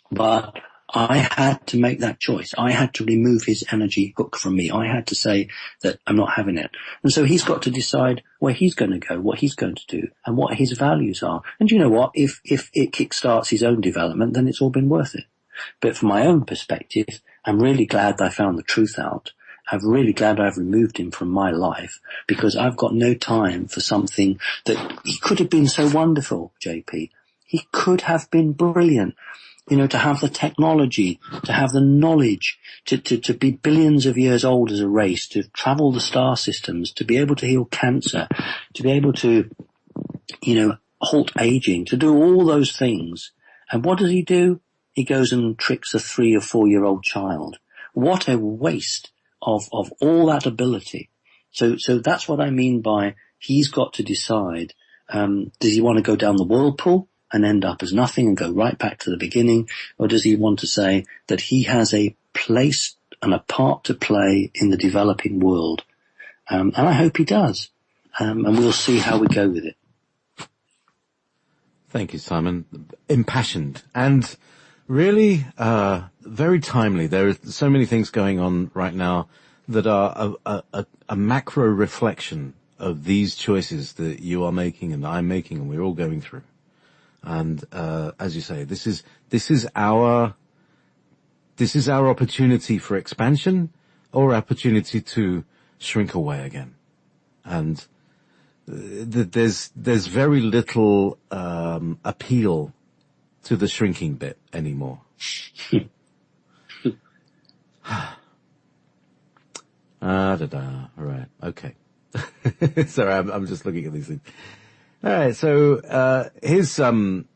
But I had to make that choice. I had to remove his energy hook from me. I had to say that I'm not having it. And so he's got to decide where he's going to go, what he's going to do, and what his values are. And you know what? If it kickstarts his own development, then it's all been worth it. But from my own perspective, I'm really glad I found the truth out. I'm really glad I've removed him from my life, because I've got no time for something that he could have been so wonderful, JP. He could have been brilliant. You know, to have the technology, to have the knowledge, to be billions of years old as a race, to travel the star systems, to be able to heal cancer, to be able to, you know, halt aging, to do all those things. And what does he do? He goes and tricks a 3 or 4 year old child. What a waste of all that ability. So that's what I mean by he's got to decide, does he want to go down the whirlpool and end up as nothing and go right back to the beginning? Or does he want to say that he has a place and a part to play in the developing world? And I hope he does. And we'll see how we go with it. Thank you, Simon. Impassioned and really very timely. There are so many things going on right now that are a macro reflection of these choices that you are making and I'm making and we're all going through. And as you say, this is our opportunity for expansion or opportunity to shrink away again. And there's very little appeal to the shrinking bit anymore. Right. Okay. Sorry, I'm just looking at these things. All right, so here's an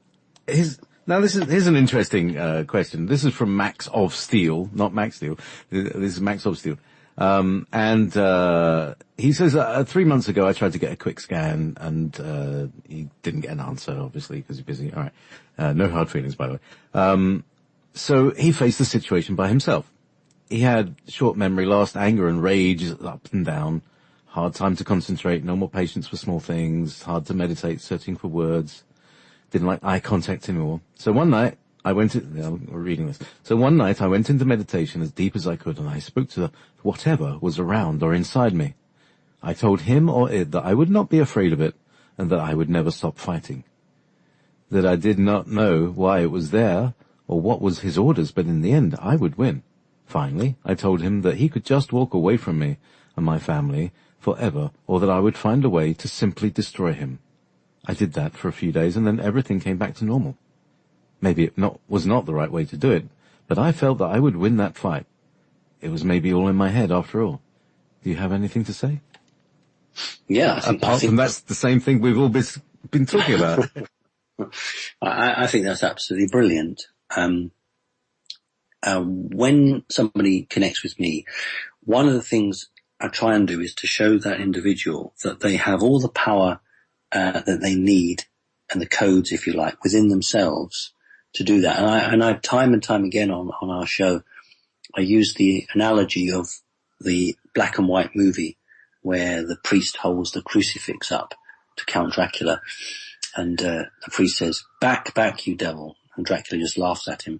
interesting question. This is from Max of Steel, not Max Steel. This is Max of Steel. And he says 3 months ago I tried to get a quick scan and he didn't get an answer, obviously, because he's busy. All right. No hard feelings, by the way. So he faced the situation by himself. He had short memory loss, anger and rage up and down. Hard time to concentrate, no more patience for small things, hard to meditate, searching for words, didn't like eye contact anymore. So one night, we're reading this. So one night I went into meditation as deep as I could and I spoke to whatever was around or inside me. I told him or it that I would not be afraid of it and that I would never stop fighting. That I did not know why it was there or what was his orders, but in the end I would win. Finally, I told him that he could just walk away from me and my family forever, or that I would find a way to simply destroy him. I did that for a few days and then everything came back to normal. Maybe it was not the right way to do it, but I felt that I would win that fight. It was maybe all in my head after all. Do you have anything to say? Yeah, Apart from that's the same thing we've all been talking about. I think that's absolutely brilliant. When somebody connects with me, one of the things I try and do is to show that individual that they have all the power that they need and the codes, if you like, within themselves to do that. And I time and time again on our show, I use the analogy of the black and white movie where the priest holds the crucifix up to Count Dracula. And the priest says, back, back, you devil. And Dracula just laughs at him.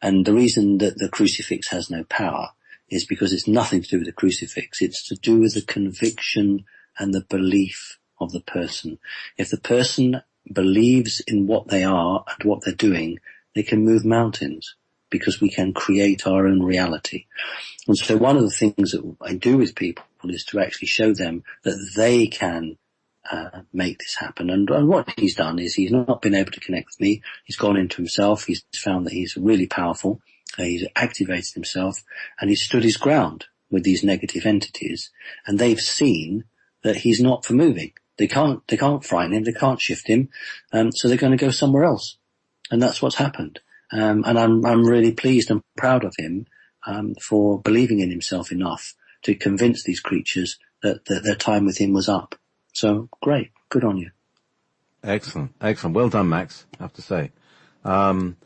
And the reason that the crucifix has no power is because it's nothing to do with the crucifix. It's to do with the conviction and the belief of the person. If the person believes in what they are and what they're doing, they can move mountains because we can create our own reality. And so one of the things that I do with people is to actually show them that they can make this happen. And what he's done is he's not been able to connect with me. He's gone into himself. He's found that he's really powerful. He's activated himself and he's stood his ground with these negative entities. And they've seen that he's not for moving. They can't frighten him. They can't shift him. So they're going to go somewhere else. And that's what's happened. And I'm really pleased and proud of him, for believing in himself enough to convince these creatures that their time with him was up. So great. Good on you. Excellent. Well done, Max, I have to say. And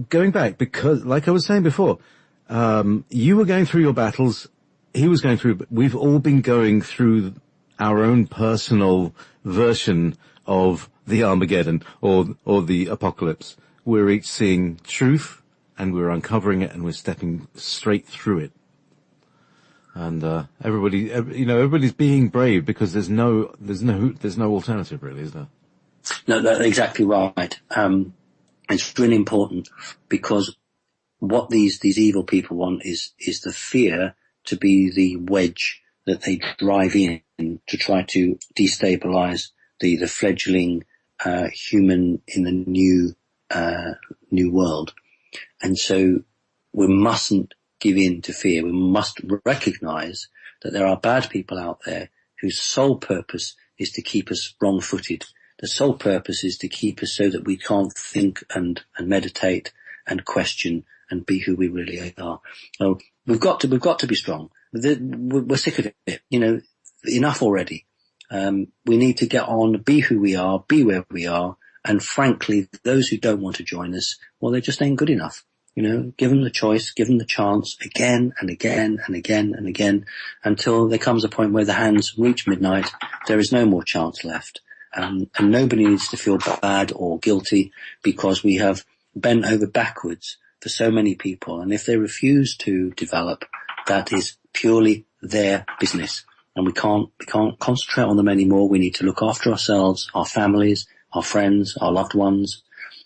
going back, because like I was saying before, you were going through your battles. He was going through, we've all been going through our own personal version of the Armageddon or the apocalypse. We're each seeing truth and we're uncovering it and we're stepping straight through it. And, everybody's being brave because there's no alternative really, is there? No, that's exactly right. It's really important because what these evil people want is the fear to be the wedge that they drive in to try to destabilize the fledgling human in the new world. And so we mustn't give in to fear. We must recognize that there are bad people out there whose sole purpose is to keep us wrong-footed. The sole purpose is to keep us so that we can't think and meditate and question and be who we really are. So we've got to be strong. We're sick of it. Enough already. We need to get on, be who we are, be where we are. And frankly, those who don't want to join us, well, they just ain't good enough. Give them the choice, give them the chance again and again and again and again until there comes a point where the hands reach midnight. There is no more chance left. And nobody needs to feel bad or guilty because we have bent over backwards for so many people. And if they refuse to develop, that is purely their business. And we can't concentrate on them anymore. We need to look after ourselves, our families, our friends, our loved ones.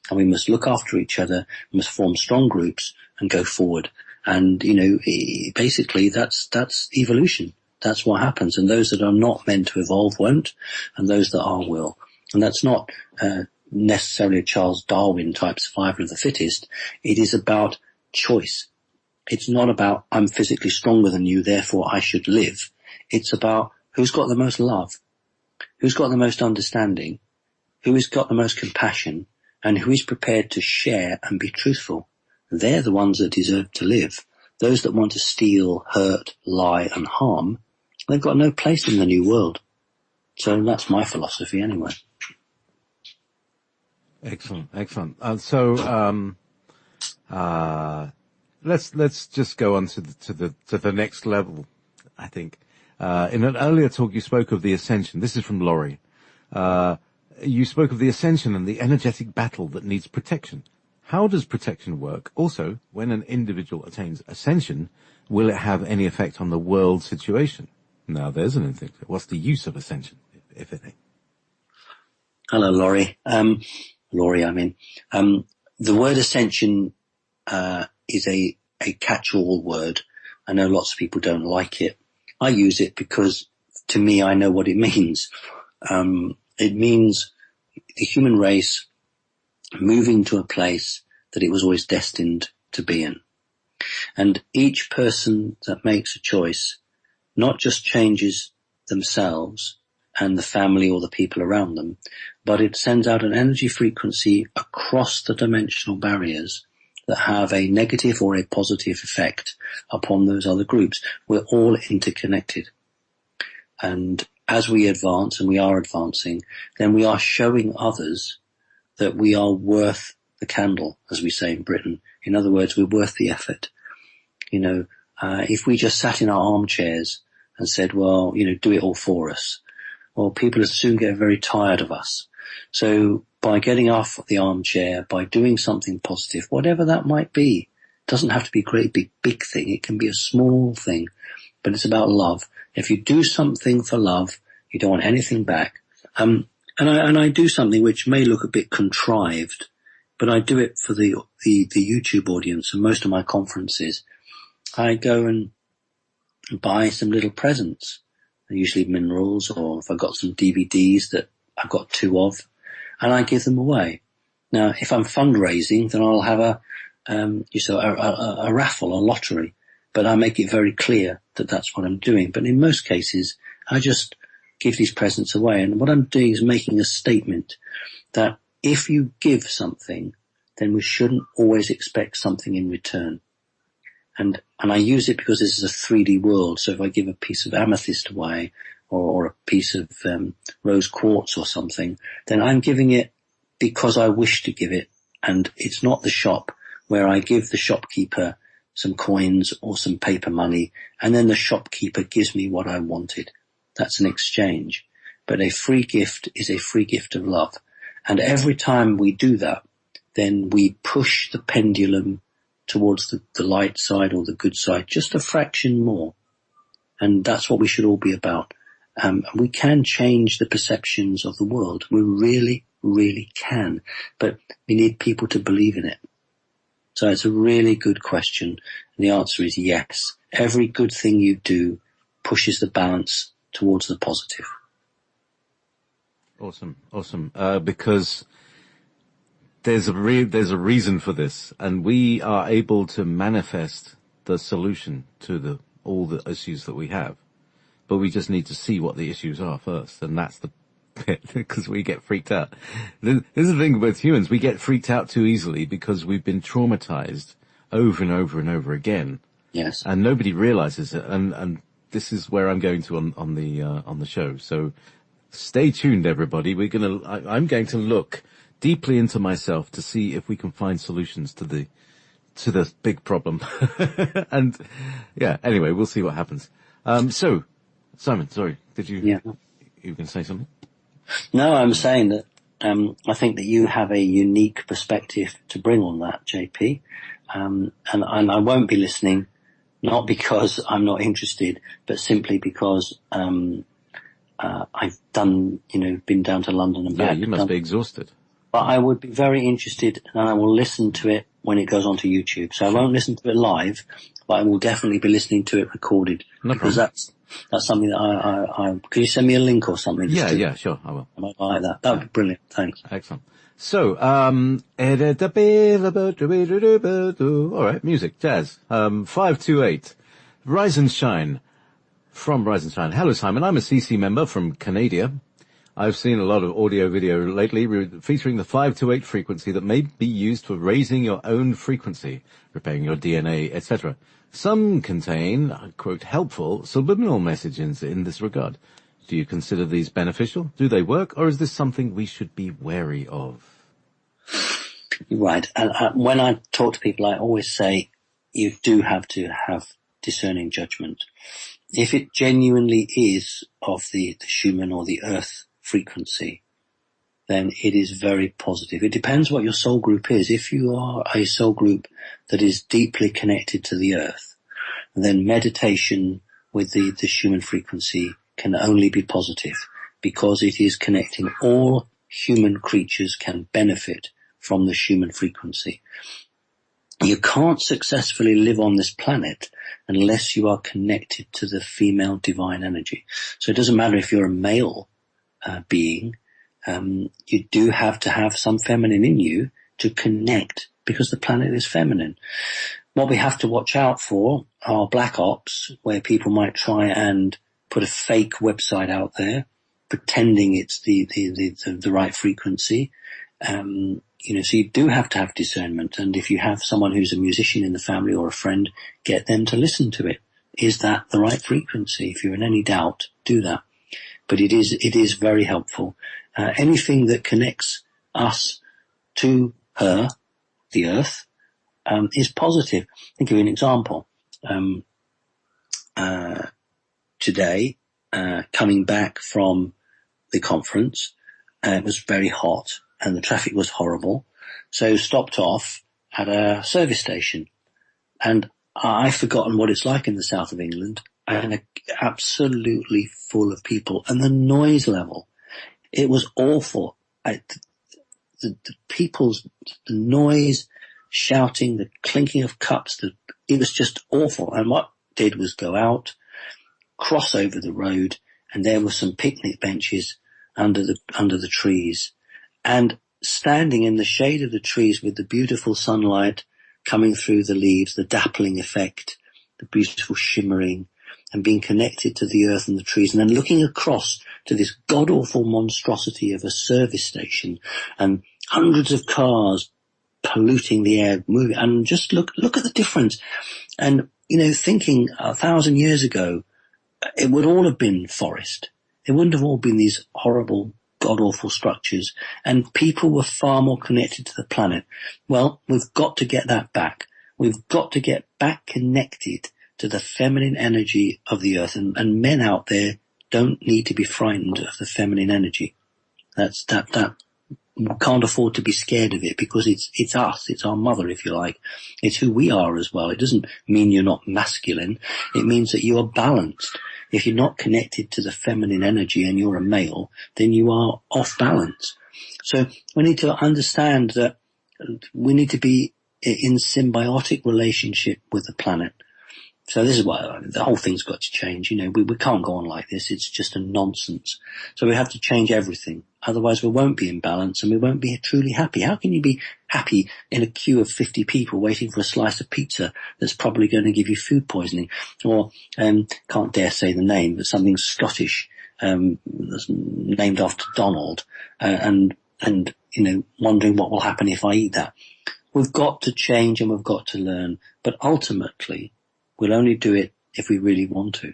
And we must look after each other, we must form strong groups and go forward. And, basically that's evolution. That's what happens. And those that are not meant to evolve won't, and those that are will. And that's not necessarily a Charles Darwin type survival of the fittest. It is about choice. It's not about I'm physically stronger than you, therefore I should live. It's about who's got the most love, who's got the most understanding, who has got the most compassion, and who is prepared to share and be truthful. They're the ones that deserve to live. Those that want to steal, hurt, lie, and harm, they've got no place in the new world. So that's my philosophy anyway. Excellent. Let's just go on to the next level, I think. In an earlier talk, you spoke of the ascension. This is from Laurie. You spoke of the ascension and the energetic battle that needs protection. How does protection work? Also, when an individual attains ascension, will it have any effect on the world situation? Now, there's an thing. What's the use of ascension, if anything? Hello, Laurie. Laurie, I mean. The word ascension is a catch-all word. I know lots of people don't like it. I use it because, to me, I know what it means. It means the human race moving to a place that it was always destined to be in. And each person that makes a choice not just changes themselves and the family or the people around them, but it sends out an energy frequency across the dimensional barriers that have a negative or a positive effect upon those other groups. We're all interconnected. And as we advance, and we are advancing, then we are showing others that we are worth the candle, as we say in Britain. In other words, we're worth the effort. If we just sat in our armchairs and said, well, do it all for us, well, people would soon get very tired of us. So by getting off the armchair, by doing something positive, whatever that might be, it doesn't have to be a great big thing. It can be a small thing, but it's about love. If you do something for love, you don't want anything back. And I do something which may look a bit contrived, but I do it for the YouTube audience and most of my conferences. I go and buy some little presents, usually minerals, or if I've got some DVDs that I've got 2 of, and I give them away. Now, if I'm fundraising, then I'll have a raffle, a lottery, but I make it very clear that that's what I'm doing. But in most cases, I just give these presents away. And what I'm doing is making a statement that if you give something, then we shouldn't always expect something in return. And I use it because this is a 3D world. So if I give a piece of amethyst away or a piece of rose quartz or something, then I'm giving it because I wish to give it. And it's not the shop where I give the shopkeeper some coins or some paper money, and then the shopkeeper gives me what I wanted. That's an exchange. But a free gift is a free gift of love. And every time we do that, then we push the pendulum towards the light side or the good side, just a fraction more. And that's what we should all be about. We can change the perceptions of the world. We really, really can. But we need people to believe in it. So it's a really good question. And the answer is yes. Every good thing you do pushes the balance towards the positive. Awesome. Because there's a reason for this, and we are able to manifest the solution to all the issues that we have. But we just need to see what the issues are first, and that's the bit, because we get freaked out. This is the thing with humans, we get freaked out too easily because we've been traumatized over and over and over again. Yes. And nobody realizes it, and this is where I'm going to on the show. So stay tuned, everybody. I'm going to look deeply into myself to see if we can find solutions to the big problem. And yeah, anyway, we'll see what happens. So Simon, sorry, you were going to say something? No, I'm saying that, I think that you have a unique perspective to bring on that, JP. And I won't be listening, not because I'm not interested, but simply because, I've done, been down to London and back. Yeah, you must be exhausted. But I would be very interested, and I will listen to it when it goes onto YouTube. So I won't listen to it live, but I will definitely be listening to it recorded. No because problem. that's something that I can you send me a link or something? Yeah, sure, I will. I might like that. That would be brilliant. Thanks. Excellent. So, all right, music, jazz. 528, Rise and Shine, from Rise and Shine. Hello, Simon. I'm a CC member from Canada. I've seen a lot of audio video lately featuring the 528 frequency that may be used for raising your own frequency, repairing your DNA, etc. Some contain, quote, helpful subliminal messages in this regard. Do you consider these beneficial? Do they work? Or is this something we should be wary of? Right. And when I talk to people, I always say you do have to have discerning judgment. If it genuinely is of the Schumann or the earth frequency, then it is very positive. It depends what your soul group is. If you are a soul group that is deeply connected to the earth, then meditation with the Schumann frequency can only be positive, because it is connecting. All human creatures can benefit from the Schumann frequency. You can't successfully live on this planet unless you are connected to the female divine energy. So it doesn't matter if you're a male being, you do have to have some feminine in you to connect, because the planet is feminine. What we have to watch out for are black ops, where people might try and put a fake website out there, pretending it's the right frequency. So you do have to have discernment. And if you have someone who's a musician in the family or a friend, get them to listen to it. Is that the right frequency? If you're in any doubt, do that. But it is very helpful. Anything that connects us to her, the earth, is positive. I'll give you an example. Today, coming back from the conference, it was very hot and the traffic was horrible. So stopped off at a service station, and I've forgotten what it's like in the south of England, and absolutely full of people, and the noise level, it was awful. The noise, shouting, the clinking of cups, it was just awful. And what I did was go out, cross over the road, and there were some picnic benches under the trees, and standing in the shade of the trees with the beautiful sunlight coming through the leaves, the dappling effect, the beautiful shimmering, and being connected to the earth and the trees, and then looking across to this god-awful monstrosity of a service station and hundreds of cars polluting the air, moving, and just look at the difference. And, thinking 1,000 years ago, it would all have been forest. It wouldn't have all been these horrible, god-awful structures, and people were far more connected to the planet. Well, we've got to get that back. We've got to get back connected to the feminine energy of the earth, and men out there don't need to be frightened of the feminine energy. That we can't afford to be scared of it, because it's us, it's our mother, if you like. It's who we are as well. It doesn't mean you're not masculine. It means that you are balanced. If you're not connected to the feminine energy and you're a male, then you are off balance. So we need to understand that we need to be in symbiotic relationship with the planet. So this is why the whole thing's got to change. We can't go on like this. It's just a nonsense. So we have to change everything. Otherwise we won't be in balance and we won't be truly happy. How can you be happy in a queue of 50 people waiting for a slice of pizza that's probably going to give you food poisoning? Or, can't dare say the name, but something Scottish, that's named after Donald, and wondering what will happen if I eat that. We've got to change and we've got to learn, but ultimately we'll only do it if we really want to.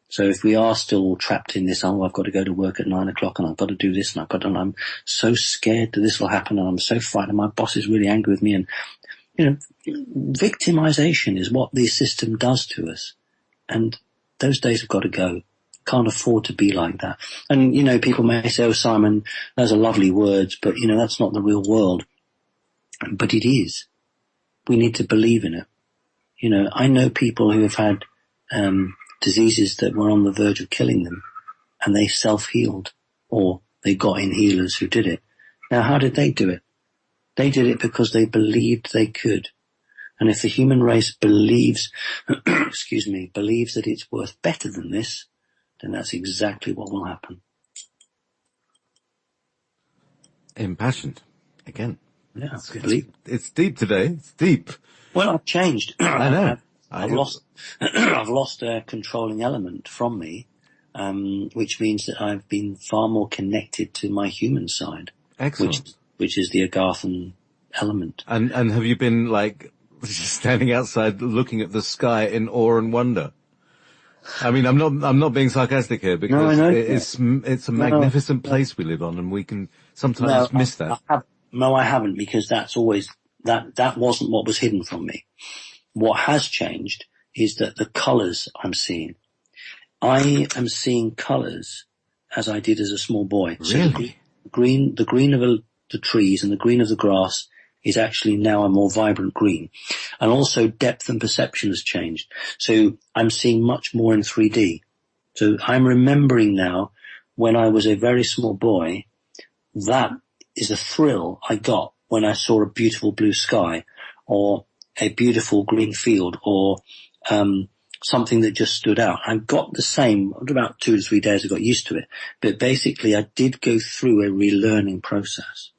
So if we are still trapped in this, I've got to go to work at 9 o'clock and I've got to do this and I'm so scared that this will happen and I'm so frightened, my boss is really angry with me, and, victimization is what the system does to us. And those days have got to go. Can't afford to be like that. And, people may say, oh, Simon, those are lovely words, but, that's not the real world. But it is. We need to believe in it. I know people who have had diseases that were on the verge of killing them, and they self-healed, or they got in healers who did it. Now, how did they do it? They did it because they believed they could. And if the human race believes, believes that it's worth better than this, then that's exactly what will happen. Impassioned. Again. Yeah, it's deep today. It's deep. Well, I've changed. I know. I've lost a controlling element from me, which means that I've been far more connected to my human side. Excellent. Which is the Agarthan element. And have you been just standing outside looking at the sky in awe and wonder? I mean, I'm not being sarcastic here, because it's a magnificent place we live on, and we can sometimes miss that. I haven't, because that's always, that wasn't what was hidden from me. What has changed is that the colours I'm seeing. I am seeing colours as I did as a small boy. Really? So the green of the trees and the green of the grass is actually now a more vibrant green. And also depth and perception has changed. So I'm seeing much more in 3D. So I'm remembering now, when I was a very small boy, that is a thrill I got when I saw a beautiful blue sky, or a beautiful green field, or something that just stood out. I got the same, about 2 to 3 days I got used to it, but basically I did go through a relearning process.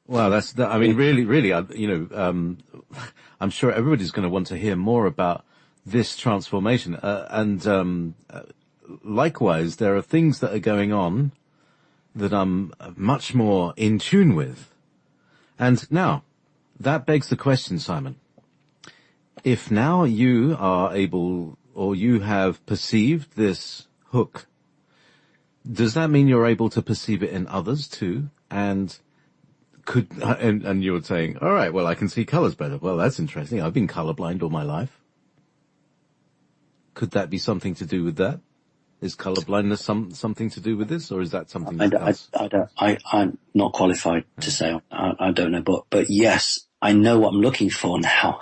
Wow, really, I'm sure everybody's going to want to hear more about this transformation. Likewise, there are things that are going on that I'm much more in tune with. And now, that begs the question, Simon. If now you are able, or you have perceived this hook, does that mean you're able to perceive it in others too? And you were saying, all right, well, I can see colors better. Well, that's interesting. I've been colorblind all my life. Could that be something to do with that? Is colorblindness something to do with this, or is that something else? I'm not qualified to say. I don't know, but yes, I know what I'm looking for now.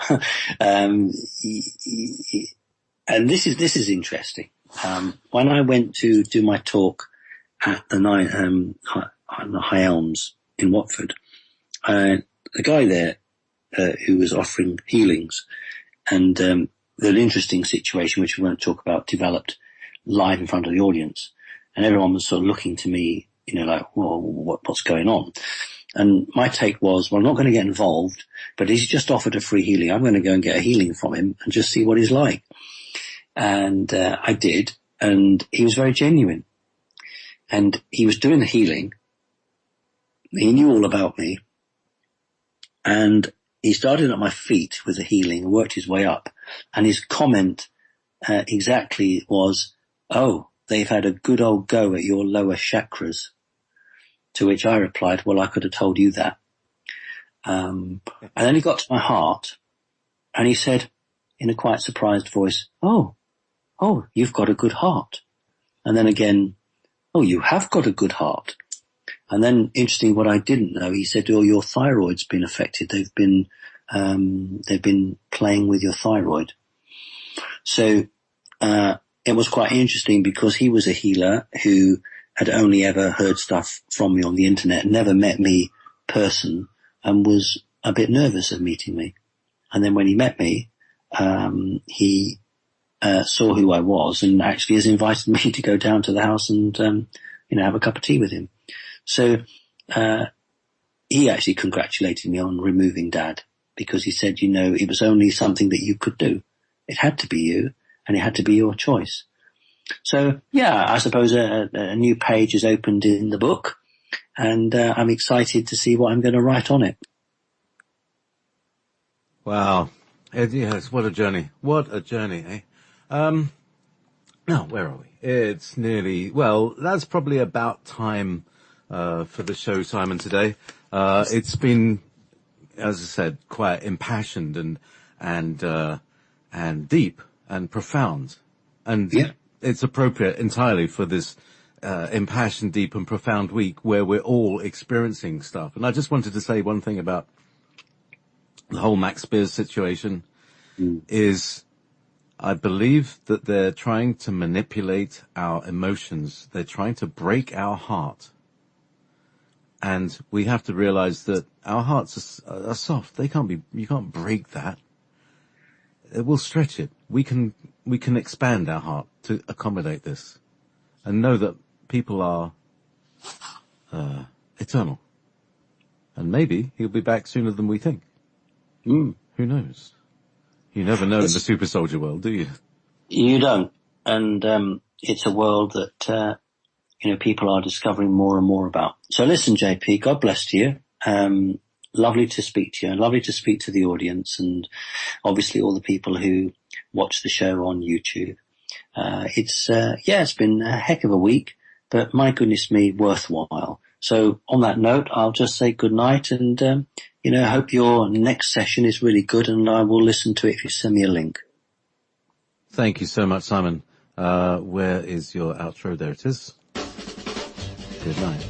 And this is interesting. When I went to do my talk at the High Elms in Watford, the guy there, who was offering healings, and an interesting situation which we won't talk about, developed live in front of the audience, and everyone was sort of looking to me, like, well, what's going on? And my take was, well, I'm not going to get involved, but he's just offered a free healing. I'm going to go and get a healing from him and just see what he's like. And I did, and he was very genuine. And he was doing the healing. He knew all about me. And he started at my feet with the healing and worked his way up. And his comment exactly was, "Oh, they've had a good old go at your lower chakras." To which I replied, "Well, I could have told you that." And then he got to my heart, and he said, in a quite surprised voice, "Oh, you've got a good heart." And then again, "Oh, you have got a good heart." And then, interesting, what I didn't know, he said, "Oh, your thyroid's been affected. They've been playing with your thyroid." So, it was quite interesting because he was a healer who had only ever heard stuff from me on the internet, never met me person, and was a bit nervous of meeting me. And then when he met me, he saw who I was and actually has invited me to go down to the house and, have a cup of tea with him. So, he actually congratulated me on removing Dad because he said, it was only something that you could do. It had to be you and it had to be your choice. So, yeah, I suppose a new page is opened in the book and, I'm excited to see what I'm going to write on it. Wow. Yes, what a journey. What a journey, eh? Now, where are we? It's nearly, that's probably about time for the show, Simon, today. It's been, as I said, quite impassioned and deep and profound. And yeah. It's appropriate entirely for this impassioned, deep and profound week where we're all experiencing stuff. And I just wanted to say one thing about the whole Max Spears situation is I believe that they're trying to manipulate our emotions. They're trying to break our heart. And we have to realize that our hearts are soft. You can't break that. It will stretch it. We can expand our heart to accommodate this and know that people are, eternal. And maybe he'll be back sooner than we think. Who knows? You never know in the super soldier world, do you? You don't. And, it's a world that, people are discovering more and more about. So listen, JP, God bless you. Lovely to speak to you and lovely to speak to the audience and obviously all the people who watch the show on YouTube. It's been a heck of a week, but my goodness me, worthwhile. So on that note, I'll just say good night and, I hope your next session is really good and I will listen to it if you send me a link. Thank you so much, Simon. Where is your outro? There it is. Good night.